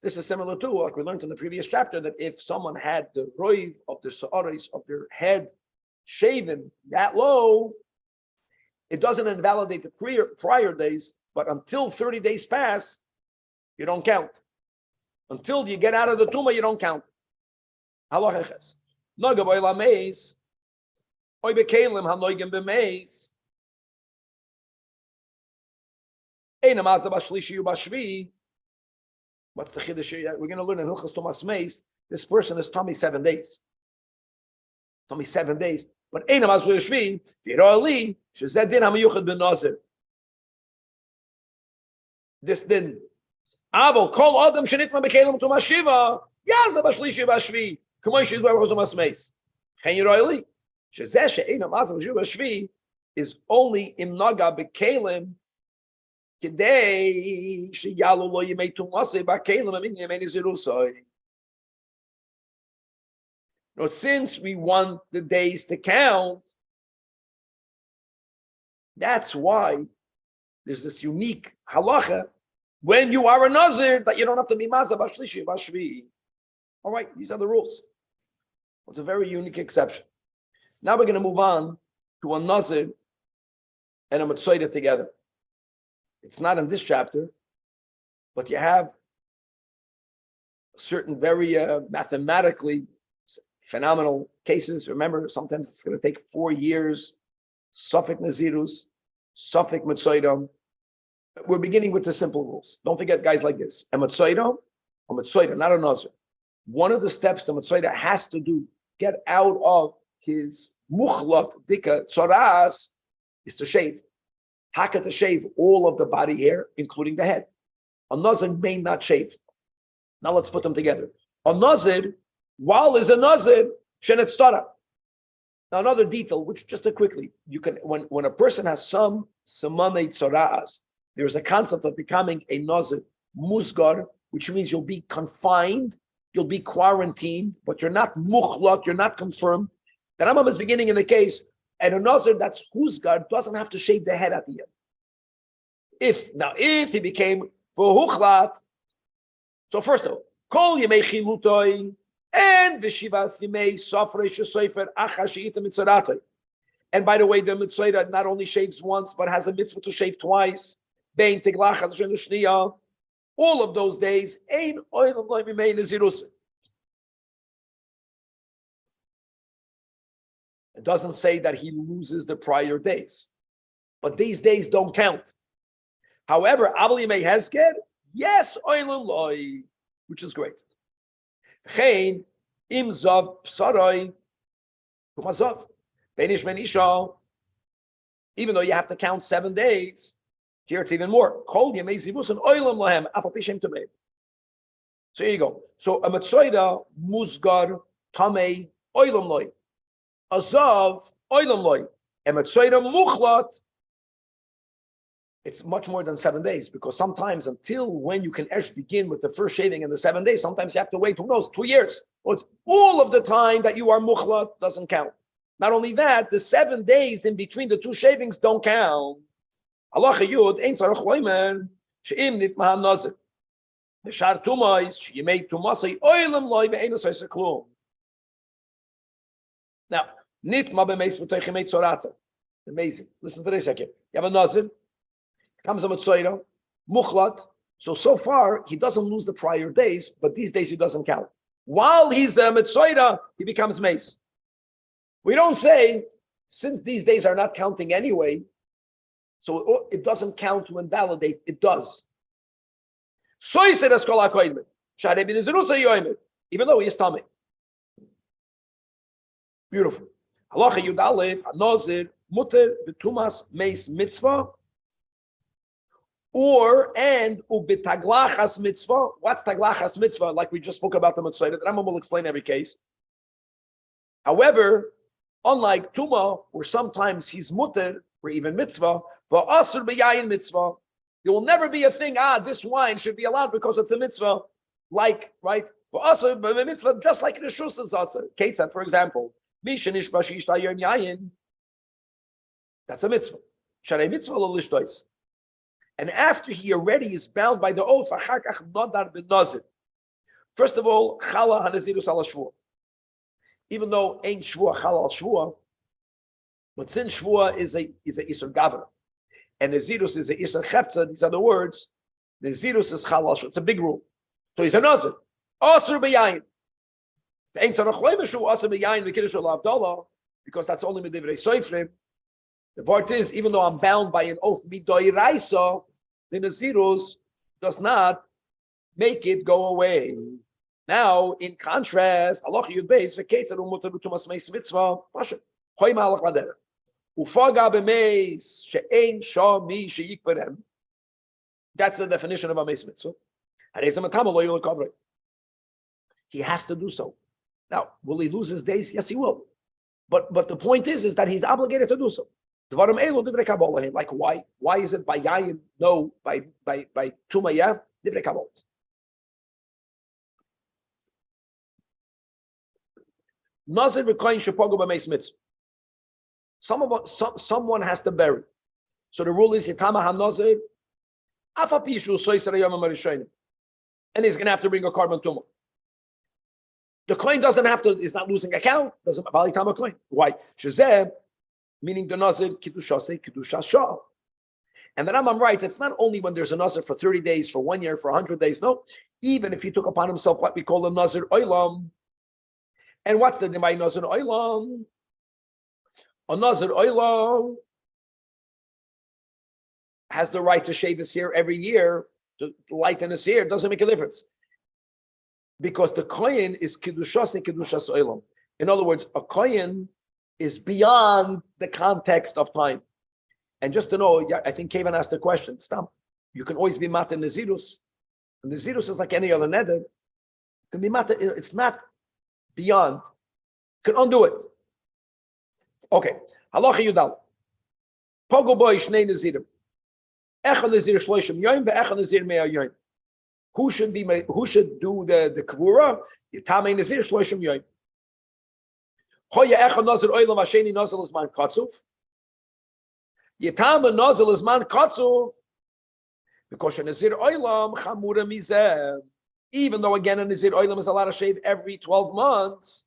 This is similar to, like we learned in the previous chapter, that if someone had the roiv of their sa'aris, of their head shaven that low, it doesn't invalidate the prior days, but until 30 days pass, you don't count. Until you get out of the tumah, you don't count. Halacheches. Noga boila meis, oy bekelim hanoigim b'meis, eina maza b'shlishi u b'shvi. What's the chiddush here? We're going to learn in Hilchos Tumas Meis. This person is tummy 7 days. Tummy 7 days. But eina maza b'shvi, v'iroli, shezeh din hamayuchad ben nazir. This din. Avol kol adam shenitma bekelim tumas shiva, yaza b'shlishi b'shvi. K'moy she'izba Hilchos Tumas Meis. Chen yiroli, shezeh she'eina maza b'shvi is only im naga bekelim. Now, since we want the days to count, that's why there's this unique halacha when you are a Nazir, that you don't have to be Mazah Bashlishi, Bashvi. All right, these are the rules. It's a very unique exception. Now we're going to move on to a Nazir and a Metzoida together. It's not in this chapter, but you have certain very mathematically phenomenal cases. Remember, sometimes it's going to take 4 years. Suffolk Nazirus, Suffolk Metzoida. We're beginning with the simple rules. Don't forget guys like this. A Metzoida, not a Nazir. One of the steps the Metzoida has to do, get out of his muchlat dika tzoras, is to shave. Haka to shave all of the body hair, including the head. A Nazir may not shave. Now let's put them together. A Nazir, while is a Nazir, shenet stara. Now another detail, which just quickly, you can when a person has some samanei tzoras, there is a concept of becoming a Nazir musgar, which means you'll be confined, you'll be quarantined, but you're not muchlat, you're not confirmed. The Rambam is beginning in the case, and a Nazir that's husgar doesn't have to shave the head at the end. If he became for huchlat, so first of all, kol yemei chilutoi and v'shivas yemei sofrei shesofer achar she'ita mitzoratoi. And by the way, the Metzoida not only shaves once, but has a mitzvah to shave twice. Bein tiglachas shenu shniya. All of those days, ein oilam loy mimei nezirus. It doesn't say that he loses the prior days, but these days don't count. However, aval yemei hezker, yes, oilam loy, which is great. Chein im zav psaroi kumazov beinish menisha. Even though you have to count 7 days, here it's even more. Kol yemei zivus and oilam lahem afal pishem tamei. So here you go. So a Metzoida musgar tamei oilam loy. Azav oilam loy. A Metzoida muchlat. It's much more than 7 days, because sometimes until when you can actually begin with the first shaving in the 7 days, sometimes you have to wait, who knows, 2 years. Well, it's all of the time that you are muchlat doesn't count. Not only that, the 7 days in between the 2 shavings don't count. Allah yud ein tzarich loimer she'im nitma hanazir v'shar tumais she'yimei tumasei oilam loy ve'ein osay klum. Now, nitma b'meis b'toich yimei tzorata. Amazing. Listen to this second. You have a nazir, comes a Metzoida, muchlat. So far, he doesn't lose the prior days, but these days he doesn't count. While he's a Metzoida, he becomes mace. We don't say, since these days are not counting anyway, so it doesn't count to invalidate. It does. Even though he is tummy. Beautiful. Halacha Yud Aleph, Nazir, Mutter, B'tumas, Meis, Mitzvah, and ubitaglachas mitzvah. What's taglachas mitzvah? Like we just spoke about the Metzoida. The Rambam will explain every case. However, unlike Tuma, where sometimes he's mutter, or even mitzvah, for asur b'yayin mitzvah, there will never be a thing, this wine should be allowed because it's a mitzvah. Like, right? For asur mitzvah, just like Rishus is asur. Ketzad, for example, mishanish bashish tayon yayin. That's a mitzvah. Sharei mitzvah lo lishtois. And after he already is bound by the oath, first of all, chala hanazirus ala shvua. Even though ain't shvua chala al shvua, but since shvua is a isur gavra, and nazirus is a isur chefza, these are the words. Nazirus is chala al shvua. It's a big rule. So he's a nazir. Asur b'yayin. Ain't tzarach loimishu asur b'yayin v'kiddush l'avdallah, because that's only medivrei soifrim. The part is, even though I'm bound by an oath midoiraisa, the Nazirus does not make it go away. Now, in contrast, Allah Yud Beis v'ketzad u'mutar b'tumas meis mitzvah pasha choy malach vadera ufaga b'meis she'ein shah mi she'yikberem. That's the definition of a meis mitzvah. He has to do so. Now, will he lose his days? Yes, he will. But the point is that he's obligated to do so. Like why? Why is it by yayin? No, by tumayah divrei kabbalah. Nazir v'koyin shepogu b'meis mitzvah. Someone has to bury. So the rule is yitama hanazir And he's going to have to bring a carbon tumor. The coin doesn't have to, is not losing account, doesn't value time a coin. Why? Shazem, meaning the Nazir, Kiddushase, Kiddusha Shah. And the Rambam writes, it's not only when there's a Nazir for 30 days, for 1 year, for 100 days. No, even if he took upon himself what we call a Nazir Oilam. And what's the Demai Nazir Oilam? A Nazir Oilam has the right to shave his hair every year, to lighten his hair. It doesn't make a difference. Because the kohen is Kiddushas and Kiddushas Oilam. In other words, a kohen is beyond the context of time. And just to know, I think Kevin asked the question, stop. You can always be mata Nazirus. And Nazirus is like any other neder. You can be mata, it's not beyond. You can undo it. Okay. Halacha Yudal. Pogo boy shnei Nazirim. Echa Nazir shloishim yoim ve'echa Nazir mea yoim. Who should do the kvura? Yitamei Nazir shloishim yoim. Choya echa Nazir oilam hasheni Nazir l'zman katzuf. Yitama Nazir l'zman katzuf. Because a Nazir oilam chamura mizeh. Even though again a Nazir oilam is allowed to shave every 12 months.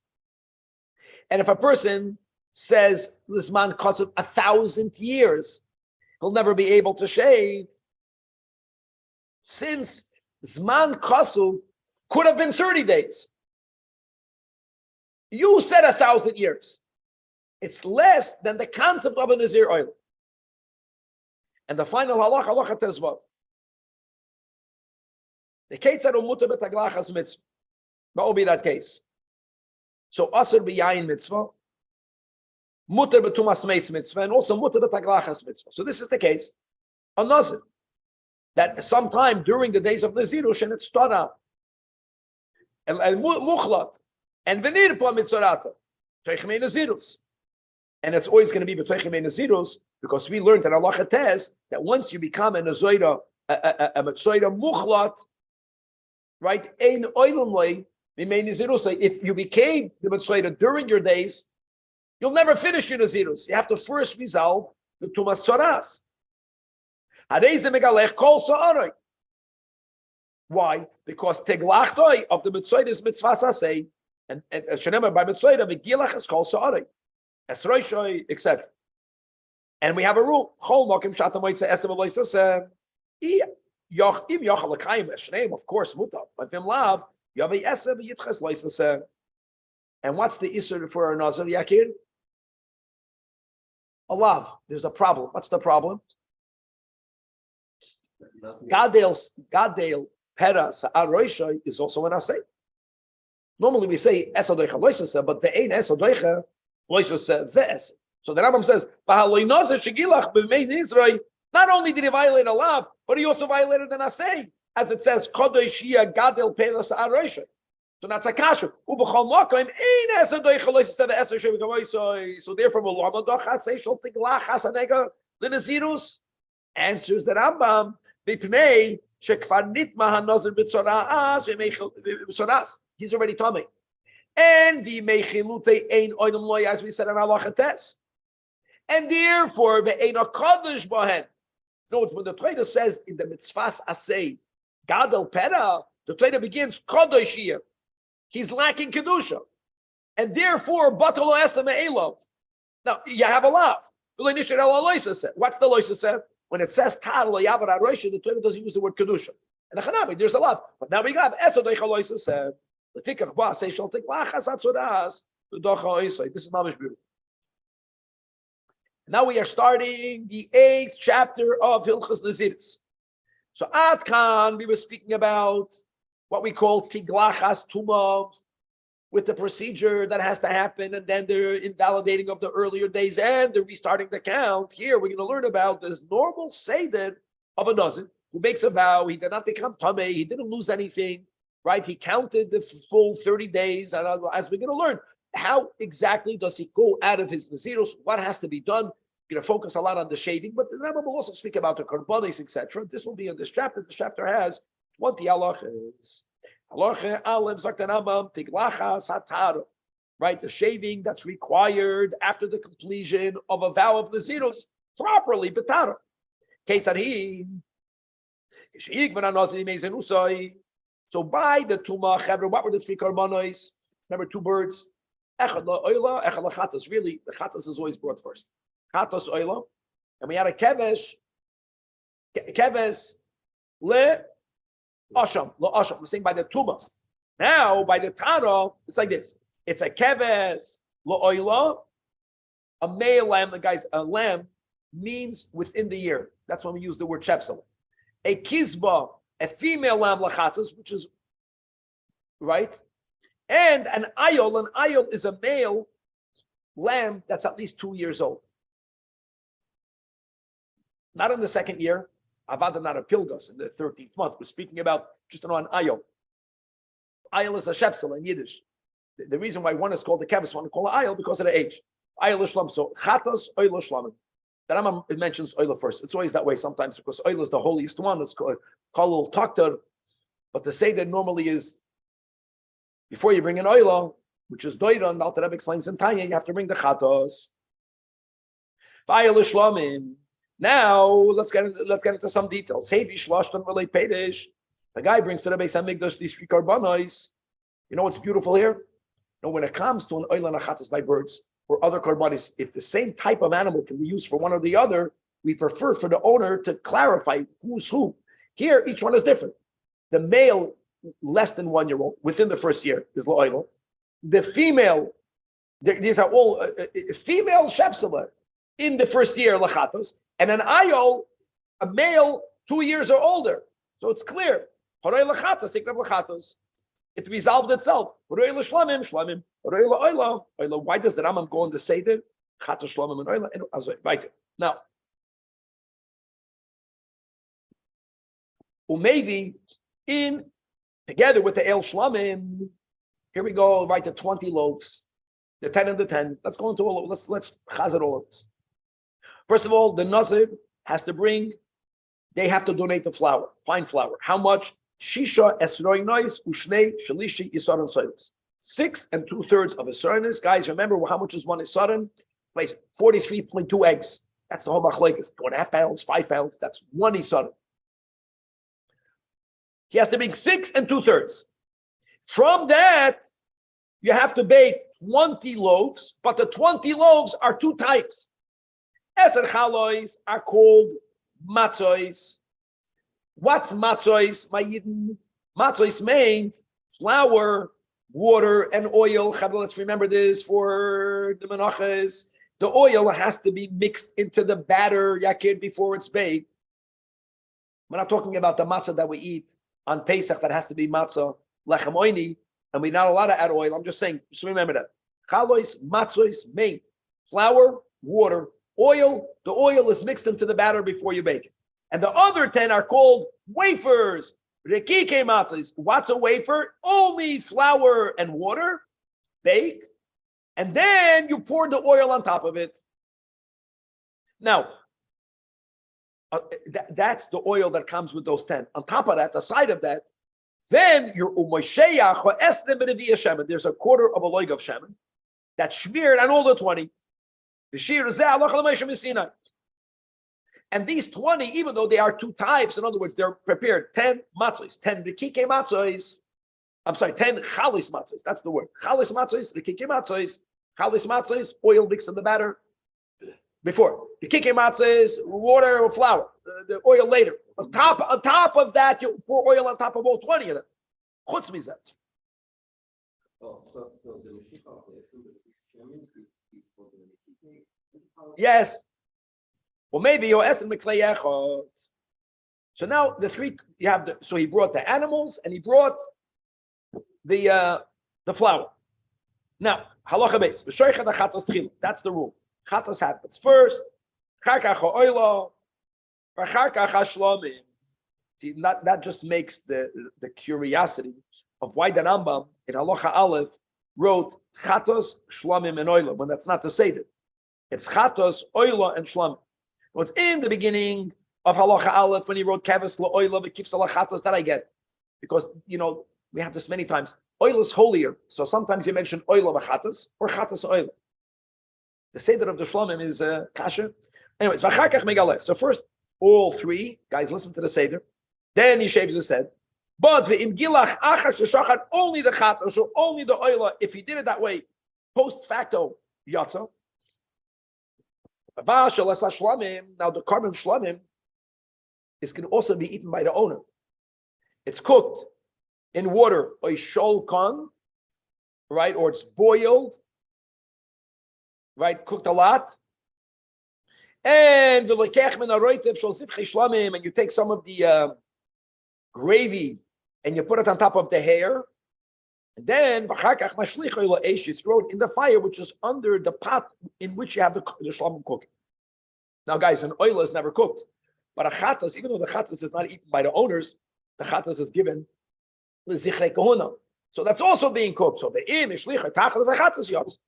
And if a person says l'zman katzuf 1,000 years, he'll never be able to shave. Since Zman Kasu could have been 30 days. You said 1,000 years. It's less than the concept of a Nazir oil. And the final halacha tezvav. The case said umuta betaglachas mitzvah. What will be that case? So asur b'yayin mitzvah, mutar b'tumas meis mitzvah, and also mutar b'taglachas mitzvah. So this is the case. A nazir that sometime during the days of Nazirush and it's tada and muchlat and venirpa mitzorata teichmei Nazirus, and it's always going to be beteichmei Nazirus because we learned in Allah Tes that once you become a Nazoira, a Mitzoira muchlat, right? Ein oilamlei mimei Nazirus. If you became the Mitzoira during your days, you'll never finish your Nazirus. You have to first resolve the Tumas Tzoras. Why? Because teglachtoi of the mitzvah is mitzvah sasei, and shenema by mitzvah v'gilach is called sa'arei, esroishoi, etc. And we have a rule: chol mokim shata moitze esem aloisasem. Im yochal lekayim eshneim, of course, mutar, but im lav yavi esem yitches loisasem. And what's the issur for a nazir yakir? A lav. There's a problem. What's the problem? Gadel pera sa'aroisha is also an asay. Normally we say esadoicha loisase, but the ain esadoicha loisase ve'es. So the Rambam says, not only did he violate a lav, but he also violated an asay, as it says kodoishia gadel pera sa'aroisha. So that's a kasha. Ubechol mokim ain esadoicha loisase ve'es shevikamoisoi. So therefore, ulama dochasei shol tiglach hasanega linazirus. Answers the Rambam. He's already Tomei. And the mechilute ein oidem loy, as we said in halacha tes. And therefore, the ein hakadosh bohen. Note when the Torah says in the mitzvahs asay, gadol pera, the Torah begins kadosh here. He's lacking kedusha, and therefore batalo esem elov. Now you have a lav. What's the loisa said? When it says Tar lo yavar aroisha, the Torah doesn't use the word kedusha. And Chanabi, there's a lot. But now we got Esodei Chaloisa said, the Tikach Ba say shall take lachas atzodas the Docha Oisai. This is mamish beautiful. Now we are starting the 8th chapter of Hilchos Naziris. So Ad Khan, we were speaking about what we call Tiglachas Tumah, with the procedure that has to happen, and then the invalidating of the earlier days and the restarting the count. Here we're going to learn about this normal seder of a nazir who makes a vow. He did not become tamei. He didn't lose anything, right? He counted the full 30 days. And as we're going to learn, how exactly does he go out of his nazirus? What has to be done? We're going to focus a lot on the shaving, but the Rambam will also speak about the korbanos, etc. This will be in this chapter. This chapter has 20 halachas. Right, the shaving that's required after the completion of a vow of Nazirus properly, betara. Kesarhi, So by the Tumah, what were the three karbanos? Remember, two birds. Echad la'oila, echad la'chatas. Really, the chatas is always brought first. Chatas oila. And we had a kevesh le asham. We're saying by the Tumah. Now, by the Tana, it's like this. It's a keves la'oila, a male lamb. The guy's a lamb means within the year. That's when we use the word shepsel. A kizba, a female lamb lachatas, which is right, and an ayol is a male lamb that's at least 2 years old. Not in the second year, avada not a pilgos in the 13th month. We're speaking about just an ayol. Ayol is a shepsel in Yiddish. The reason why one is called the kevis, one is called ayol because of the age. Ayol shlam. So chatas oyla shlamim. The Rambam mentions oila first. It's always that way sometimes because oila is the holiest one. It's called taktar. But to say that normally is before you bring an oila, which is doira, and Alter Rebbe explains in Tanya, you have to bring the chatos. Now let's get into some details. The guy brings to the Beis Hamikdash these three karbanos. You know what's beautiful here? You know, when it comes to an oila and a chatos by birds, or other karbanis, if the same type of animal can be used for one or the other, we prefer for the owner to clarify who's who. Here, each one is different. The male, less than 1 year old, within the first year, is lo'oil. The female, these are all female shepsela in the first year, lachatos, and an ayol, a male, 2 years or older. So it's clear. Horay lachatos, take lachatos. It resolved itself. Why does the Rambam go on the Seder? Now, maybe in together with the El Shlamim, here we go, right, the 20 loaves, the 10 and the 10. Let's go into all of let's chazar all of this. First of all, the Nazir has to bring, they have to donate the flour, fine flour. How much? Shisha esroi nois ushnei shalishi isaron soilis. 6 2/3 of a soilis. Guys, remember how much is one isaron? Place 43.2 eggs. That's the whole machlekes. 2.5 pounds, 5 pounds. That's one isaron. He has to bring 6 2/3. From that, you have to bake 20 loaves, but the 20 loaves are two types. Eser chalois are called matzois. What's matzois, my Yidden? Matzois means flour, water, and oil. Let's remember this for the menachas. The oil has to be mixed into the batter, yakir, before it's baked. We're not talking about the matzah that we eat on Pesach that has to be matzah, lechem oini, and we're not allowed to add oil. I'm just saying, just remember that. Chalois, matzois, mean flour, water, oil. The oil is mixed into the batter before you bake it. And the other 10 are called wafers. Rekike matzahs. What's a wafer? Only flour and water. Bake. And then you pour the oil on top of it. Now, that's the oil that comes with those 10. On top of that, the side of that, then your u'mosheach or esnem b'nevi'ah shemen. There's a quarter of a loig of shemen that's smeared on all the 20. The shir zeh alach l'meishem Sinai. And these 20, even though they are two types, in other words, they're prepared 10 matzos, 10 rikike matzos. I'm sorry, 10 chalis matzos. That's the word. Chalis matzos, rikike matzos, chalis matzos, oil mixed in the batter before. Rikike matzos, water or flour, the oil later. On top of that, you pour oil on top of all 20 of them. Chutz mizeh. Yes. Well, maybe you're asking Miklei Echad. So now the three you have. So he brought the animals and he brought the flour. Now halacha beis v'shoichet hachatas tchila. That's the rule. Chatas happens first. Charkach ha'oila, v'charkach ha'shlamim. See, that just makes the curiosity of why the Rambam in halacha aleph wrote chatos, shlamim, and oila when that's not the seder. It's chatos, oila, and shlamim. What's in the beginning of halacha aleph when he wrote keves la'oila v'kifsa lachatos, that I get, because we have this many times. Oil is holier, so sometimes you mention oila v'chatos or chatos oila. The seder of the shlamim is kasher. Anyways, v'charkach megaleh. So first, all three guys listen to the seder. Then he shaves his head. But ve'im gilach achar sheshachar, only the chater, so only the oila. If he did it that way, post facto yatsa. Now the carbon shlamim can also be eaten by the owner. It's cooked in water, or sholkan, right? Or it's boiled, right? Cooked a lot. And you take some of the gravy and you put it on top of the hair. And then you throw it in the fire, which is under the pot in which you have the shlamim cooking. Now, guys, an oil is never cooked. But a chatas, even though the chatas is not eaten by the owners, the chatas is given l'zichrei kahuna. So that's also being cooked. So the im ishlicha tachas a chatas yotz.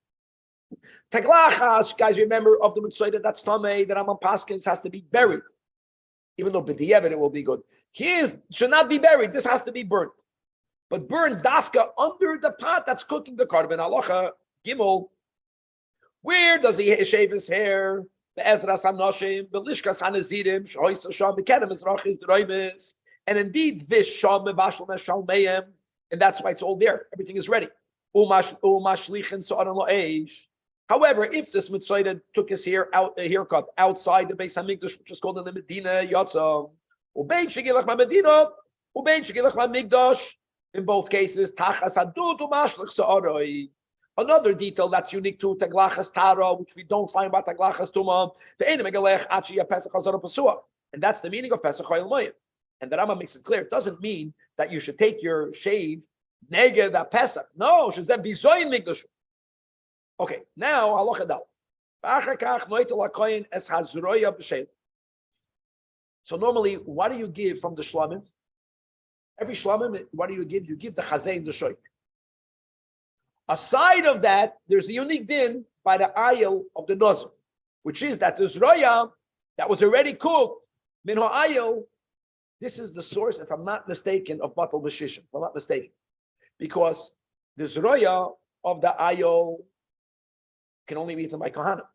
Teglachas, guys, remember of the mitzvah that's tamei, that Rambam Paskins has to be buried, even though b'diavad it will be good. His should not be buried. This has to be burnt, but burn dafka under the pot that's cooking the carbon. Halacha gimel. Where does he shave his hair? And indeed, this and that's why it's all there. Everything is ready. However, if this mitzvah took his hair out, a haircut outside the Beis Hamikdash, which is called in the Medina Yatza, in both cases, another detail that's unique to Taglachas Tara, which we don't find about Taglachas Tuma, and that's the meaning of Pesach Chayil Moed. And the Rambam makes it clear. It doesn't mean that you should take your shave neged that Pesach. No, shezeh bizoyin migdash. Okay, now halacha dal. So normally, what do you give from the shlamim? Every shlamim, what do you give? You give the chazay and the shoik. Aside of that, there's a unique din by the ayil of the nozer, which is that the zroya that was already cooked, min ha'ayil, this is the source, if I'm not mistaken, of batal b'shishim, if I'm not mistaken. Because the zroya of the ayil can only be eaten by kahana.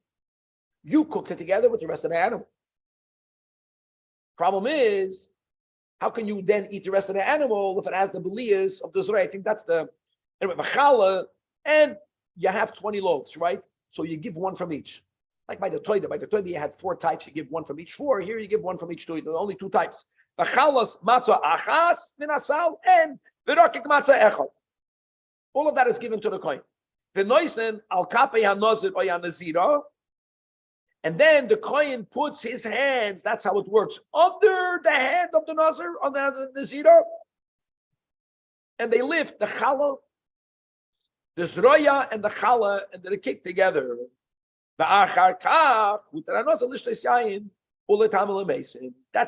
You cooked it together with the rest of the animal. Problem is, how can you then eat the rest of the animal if it has the beliyas of the zroya? I think that's the, anyway, v'chala, and you have 20 loaves, right? So you give one from each. Like by the Toida you had 4 types, you give one from each 4. Here you give one from each 2. There are only 2 types. V'chalas matzah achas min asal and v'rakik matzah echad. All of that is given to the kohen. V'noisen al kapei hanozir or yanazira, and then the kohen puts his hands. That's how it works, under the hand of the nazir, on the nazira, and they lift the challah, the zroya and the challah, and they kick together. That's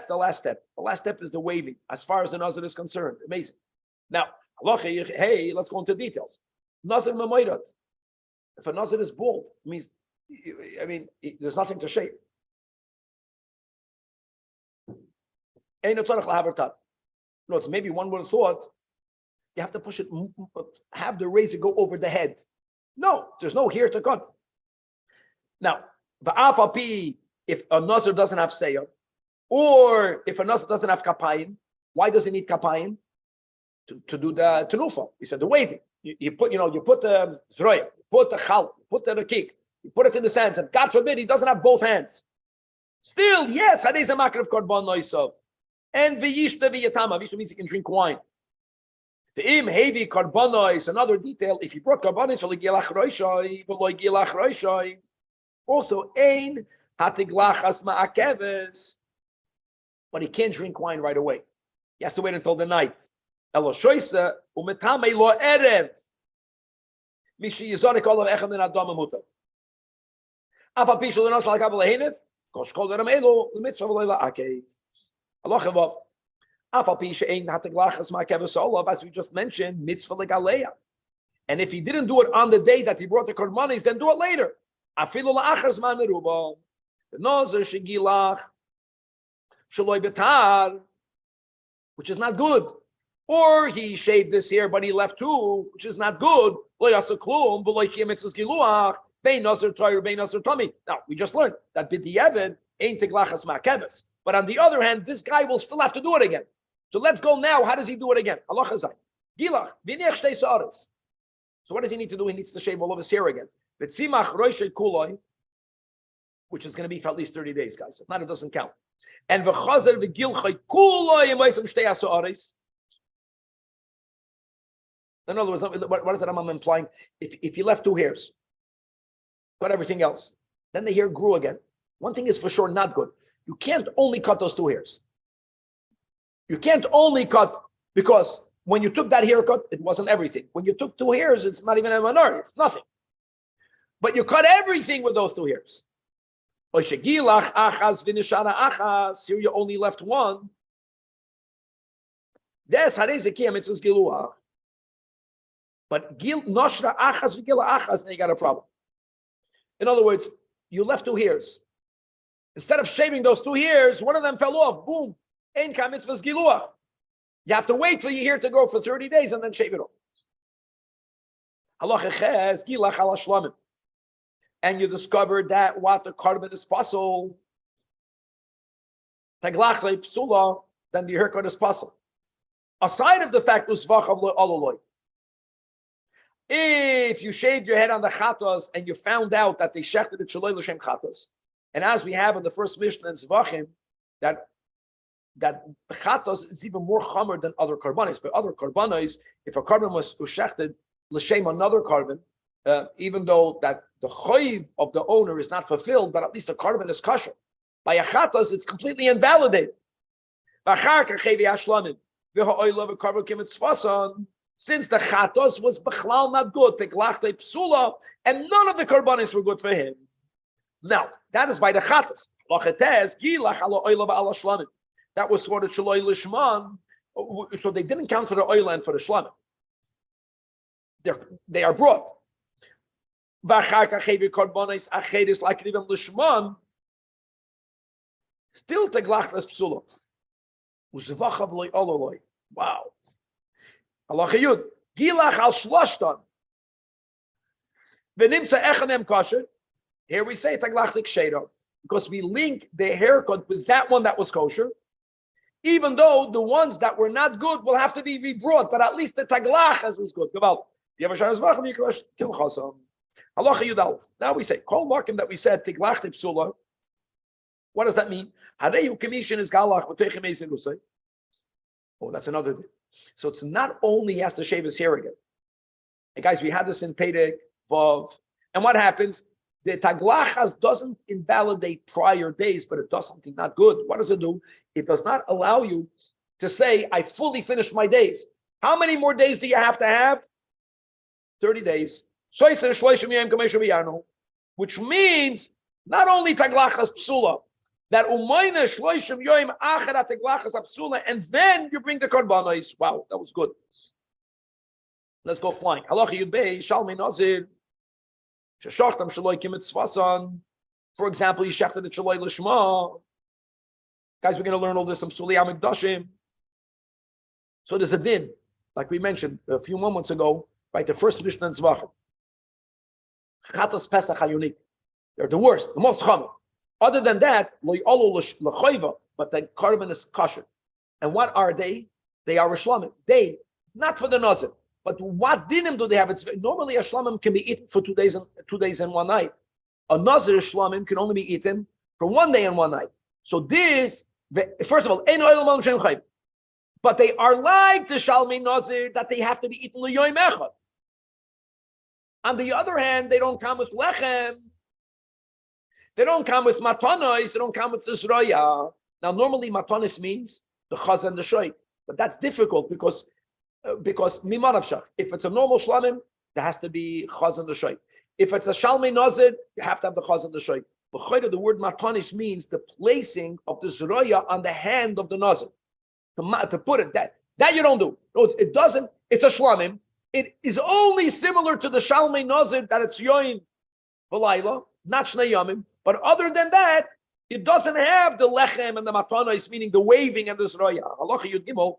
the last step. The last step is the waving, as far as the nazir is concerned. Amazing. Now, hey, let's go into details. Nazir memoirat. If a nazir is bald, it means, there's nothing to shave. No, it's maybe one would have thought you have to push it, have the razor go over the head. No, there's no hair to cut. Now, the afapi, if a nazir doesn't have seir, or if a nazir doesn't have kapayim, why does he need kapayim? To do the tenufa. He said the waving. You put the zroya, you put the chal, you put the rakik, you put it in the sands, and God forbid he doesn't have both hands. Still, yes, hadei zamakar of korban noisov, and v'yishta v'yatama. V'yishta means he can drink wine. The im heavy korbanos. Another detail: if he brought korbanos for l'gilach roishai, v'loy gilach roishai, also ein hatiglachas ma'akeves, but he can't drink wine right away. He has to wait until the night. Eloshoisa umetame lo erev. Mishi yizorik olav echem min adam amuta. Afa pishul enos al kabel lehinef. Kosh kol deram elo l'mitzvah v'leila akev. Allah chavav. Afa pisha ein hatiglachas ma'akeves olav, as we just mentioned, mitzvah legaleya. And if he didn't do it on the day that he brought the korbanos, then do it later. Afilu la'achar zman meruba. The nozer shegilach shaloi betar, which is not good. Or he shaved this here, but he left 2, which is not good. Now, we just learned that b'diavad ain't teglachas ma'akeves. But on the other hand, this guy will still have to do it again. So let's go now. How does he do it again? Allah Chazai. Gilach, v'niach shtei sa'aris. So what does he need to do? He needs to shave all of his hair again. V'tzimach roishay kuloi, which is going to be for at least 30 days, guys. If not, it doesn't count. And v'chazer v'gilchay kuloi yemaisam shtei sa'aris. In other words, what is that Rambam implying? If you left 2 hairs, cut everything else, then the hair grew again. One thing is for sure not good. You can't only cut those 2 hairs. You can't only cut, because when you took that haircut, it wasn't everything. When you took 2 hairs, it's not even a minority. It's nothing. But you cut everything with those 2 hairs. Here you only left 1. But noshra achas v'gila achas, then you got a problem. In other words, you left 2 hairs. Instead of shaving those 2 hairs, one of them fell off. Boom. Ein ka mitzvahs giluach. You have to wait till your hair to grow for 30 days and then shave it off. Halacha ches gilach ala shlamim. And you discovered that what the carbon is possible. Taglach le psula, then the haircut is possible. Aside of the fact usvachav lo aloloy. If you shaved your head on the chatos and you found out that they shechted it shaloi l'shem chatos, and as we have in the first Mishnah in Zvachim, that chatos is even more chamer than other karbanis. But other karbanis, if a carbon was shechted l'shem another carbon, even though that the chayiv of the owner is not fulfilled, but at least the carbon is kosher. By a chatos, it's completely invalidated. Since the chatos was bechlal not good, teglachte psula, and none of the karbanis were good for him. Now, that is by the chatos. That was sort of shaloi lishman, so they didn't count for the oil and for the shlamim. They are brought. Still teglachtes psula. Wow. Allah Yud. Gilach al shlashtan. V'nimtza echanem kosher. Here we say taglachlik sheda, because we link the haircut with that one that was kosher, even though the ones that were not good will have to be rebrought, but at least the taglachas is good. Allah Yud Aleph. Now we say kol markim that we said tiglach psula. What does that mean? Hareyu commission is galach v'techem eisen usay. Oh, that's another thing. So it's not only he has to shave his hair again. And guys, we had this in Pedek, Vav. And what happens? The taglachas doesn't invalidate prior days, but it does something not good. What does it do? It does not allow you to say, I fully finished my days. How many more days do you have to have? 30 days. Which means not only taglachas psula, that umayna shloishim yoim acharat teglachas apsula, and then you bring the korbanos. Wow, that was good. Let's go flying. Halacha Yud Bey Shalmi Nazir sheshachtam shaloi kimitzvasan. For example, you shechted the shaloi lishma. Guys, we're going to learn all this in Psuli Amigdashim. So there's a din, like we mentioned a few moments ago, right? The first Mishnah in Zvachim. Chatas Pesach are unique. They're the worst, the most chamer. Other than that, but the carbon is kosher. And what are they? They are shlamim. They, not for the nazir, but what dinim do they have? It's normally a shlamim can be eaten for 2 days and 1 night. A nazir shlamim can only be eaten for 1 day and 1 night. So this, first of all, but they are like the shalmi nazir that they have to be eaten liyoim echad. On the other hand, they don't come with lechem. They don't come with matanos. They don't come with the zroya. Now, normally matanos means the chaz and the shoy, but that's difficult because mimanavshach. If it's a normal shlamim, there has to be chaz and the shoy. If it's a shalmei nazir, you have to have the chaz and the shoy. The word matanis means the placing of the zroya on the hand of the nazir. To put it that you don't do. No, it doesn't. It's a shlamim. It is only similar to the shalmei nazir that it's yoim v'layla, not shnei yamim. But other than that, it doesn't have the lechem and the matanos, meaning the waving and the zroya. Halacha Yud Gimel,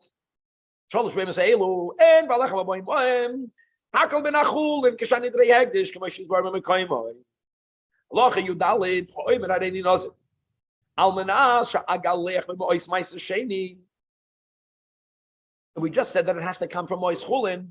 Shalosh Beim Se'elu, and Valechem Aboim Boim, Hakol Ben Achul, and Kishan Idrei Hegdish, K'mosh Yizbar Memekayim Boim. Halacha Yud Dalet, Ho'im Areni Nazir. Almanas Sha'agalech B'Mois Ma'is Sheni. And we just said that it has to come from Mois Chulin.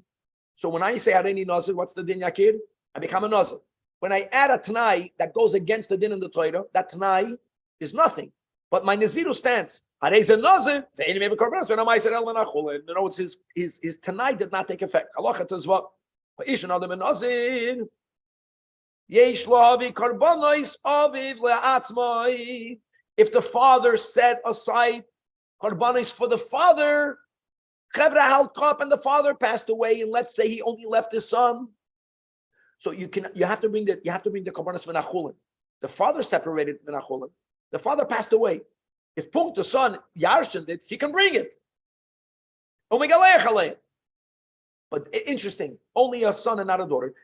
So when I say Hareini Nazir, what's the din Yakir? I become a Nazir. When I add a Tanai that goes against the din in the Torah, that Tanai is nothing. But my Naziru stands. Harei Nazir, the enemy of Korbanos, when I said El Menachulin. You know, it's his Tanai did not take effect. Allah is what? If the father set aside Korbanos for the father, Chevra held up and the father passed away, and let's say he only left his son. So you have to bring the Korbanos Menachulin. The father separated Menachulin. The father passed away. If Punkt, the son, Yarshin did, he can bring it. But interesting, only a son and not a daughter.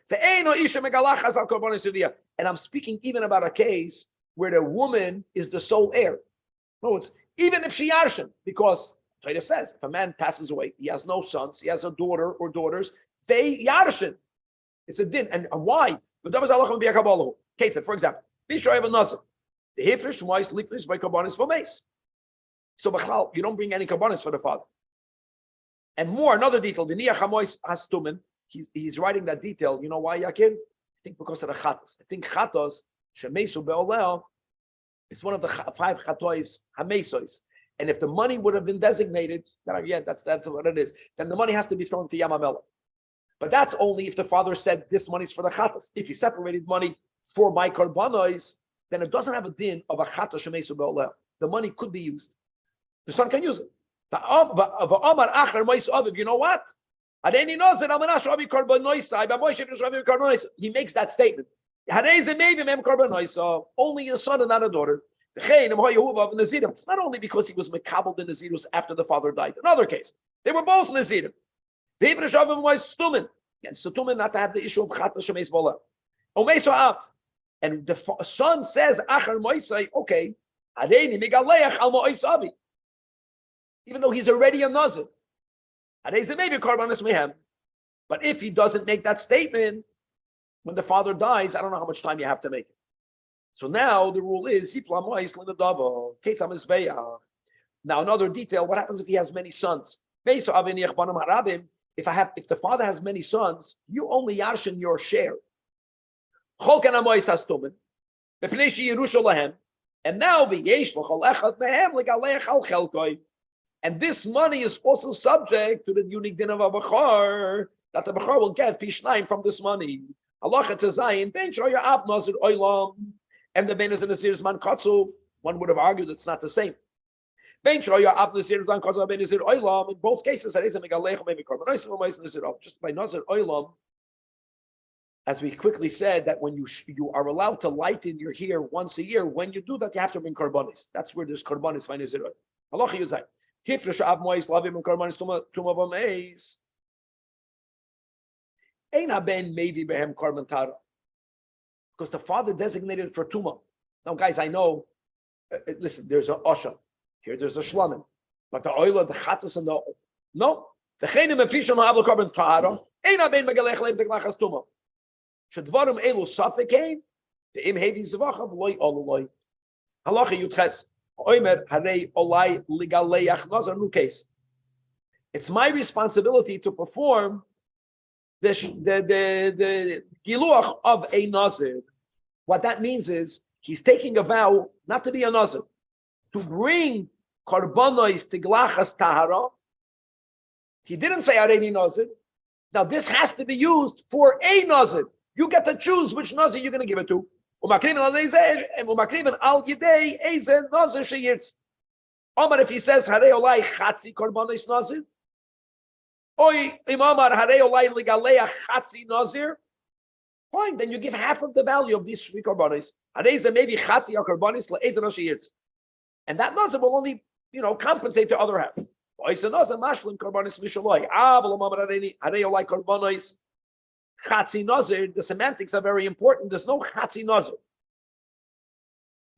And I'm speaking even about a case where the woman is the sole heir. No, it's even if she Yarshin, because Torah says if a man passes away, he has no sons, he has a daughter or daughters, they Yarshin. It's a din. And why? For example, Bishoy of Nazir. The Hefresh Mois Lipnish by Karbonis for Mace. So Bachal, you don't bring any Karbonis for the father. And more, another detail, the Niach HaMois Hastumen, he's writing that detail. You know why, Yakir? I think because of the Chatos. I think Chatos, Shemesu Be'oleo, is one of the 5 Chatois Hamesois. And if the money would have been designated, then that's what it is. Then the money has to be thrown to Yamamela. But that's only if the father said this money's for the Chatos. If he separated money for my Karbonos, then it doesn't have a din of a Chatos Shemesu Be'oleo. The money could be used. The son can use it. You know what? He makes that statement. Only a son and not a daughter. It's not only because he was Mekabel the Nazirus after the father died. Another case, they were both Nazirim. The Hebrew was Stumen. And Stumen not to have the issue of Chat Shemes Bola. And the son says, okay, even though he's already a Nazir. But if he doesn't make that statement, when the father dies, I don't know how much time you have to make it. So now the rule is, now another detail, what happens if he has many sons? If the father has many sons, you only yarshin your share. And now and this money is also subject to the unique din of a Bechor, that the Bechor will get Pishnaim from this money. Halacha Tezayin, Ben Shoya Ab Nazir Oilam, and the Ben is in the Nazir's Man Katzuf. One would have argued it's not the same. Ben Shoya Ab Nazir Man Katzuf, Ben Nazir Oilam. In both cases, just by Nazir Oilam, as we quickly said, that when you are allowed to lighten your hair once a year, when you do that, you have to bring Karbonis. That's where there's Karbonis by Nazir Oilam. Halacha Yudzai. Because the father designated for Tuma. Now, guys, I know, listen, there's a Osha, here there's a Shlamim, but the oil of the Chatos and the no, the Chenim Efishon Havla Korban Tahara, Eina Ben Megalech Leib Teglachas Tuma. Shadvarim Elu Safekein, the Im Hevi Zavachav Loi Oloi. Halacha Yudches. It's my responsibility to perform the giluach of a nazir. What that means is he's taking a vow not to be a nazir, to bring korbanos tiglachas tahara. He didn't say areni nazir. Now this has to be used for a nazir. You get to choose which nazir you're going to give it to. Omar, if he says Harei Olai Chatzi Korbanos Nazir, Oy Imamar Harei Olai Ligaleya Chatzi Nazir, fine, then you give half of the value of these 3 korbanos. Harei maybe Chatzi or korbanos le'ezer Nazir, and that Nazir will only compensate the other half. Oy Nazir Mashlim Korbanos Mishaloi Aval Imamar Harei Olai Korbanos Chatzi Nazir, the semantics are very important. There's no Chatzi Nazir.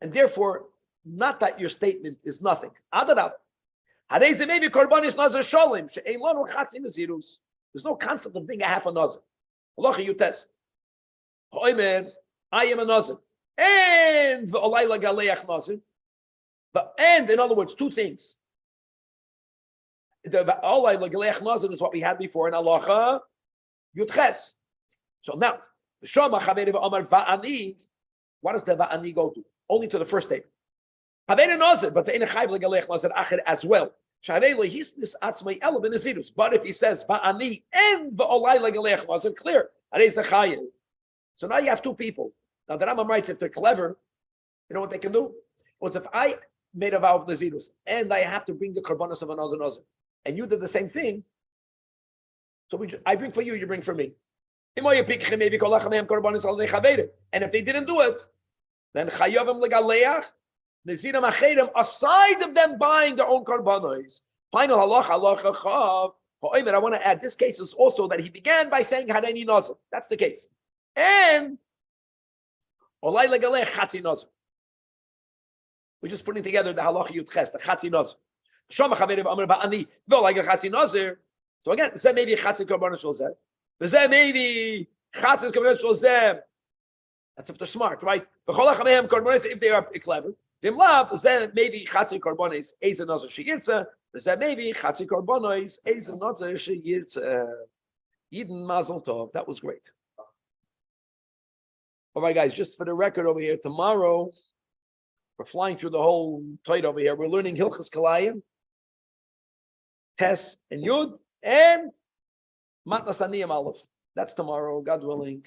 And therefore, not that your statement is nothing. Adarab. There's no concept of being a half a Nazir. I am a Nazir. And in other words, 2 things. The Olay Legalech Nazir is what we had before in Halacha Yudches. So now, the Shama Chaveri Omar Va'ani, what does the Va'ani go to? Only to the first statement. Chaveri Nazir, but the Ina Chayv Legalech Nazir Acher as well. But if he says Va'ani and Va'olai Legalech Nazir, clear. So now you have two people. Now the Rambam writes, if they're clever, you know what they can do? Was if I made a vow of Nazirus and I have to bring the Karbanas of another Nazir, and you did the same thing, so I bring for you, you bring for me. And if they didn't do it, then Chayavim Legaleach, Nazirim Achedim, aside of them buying their own Karbanos, final halacha chav. I want to add, this case is also that he began by saying Hadani Nazir. That's the case. And Olay Legalech Chatzi Nazir. We're just putting together the halacha Yudches, the Chatzi Nazir. Shama Chaverim Amar Ba'ani, V'olay Chatzi Nazir. So again, Zeh maybe Chatzi Karbanos Shozeh. Zeh maybe Chatzi Karbanos Shozeh. That's if they're smart, right? V'cholach Hamehem Karbanos, if they are clever. V'imlav, Zeh maybe Chatzi Karbanos, Eza Nazir She'yirtzeh. Zeh maybe Chatzi Karbanos, Eza Nazir She'yirtzeh. Yidin Mazel Tov. That was great. All right, guys, just for the record over here, tomorrow, we're flying through the whole Torah over here. We're learning Hilchas Kalayim, Tes and Yud, and Matnas Aniyim Aleph. That's tomorrow, God willing.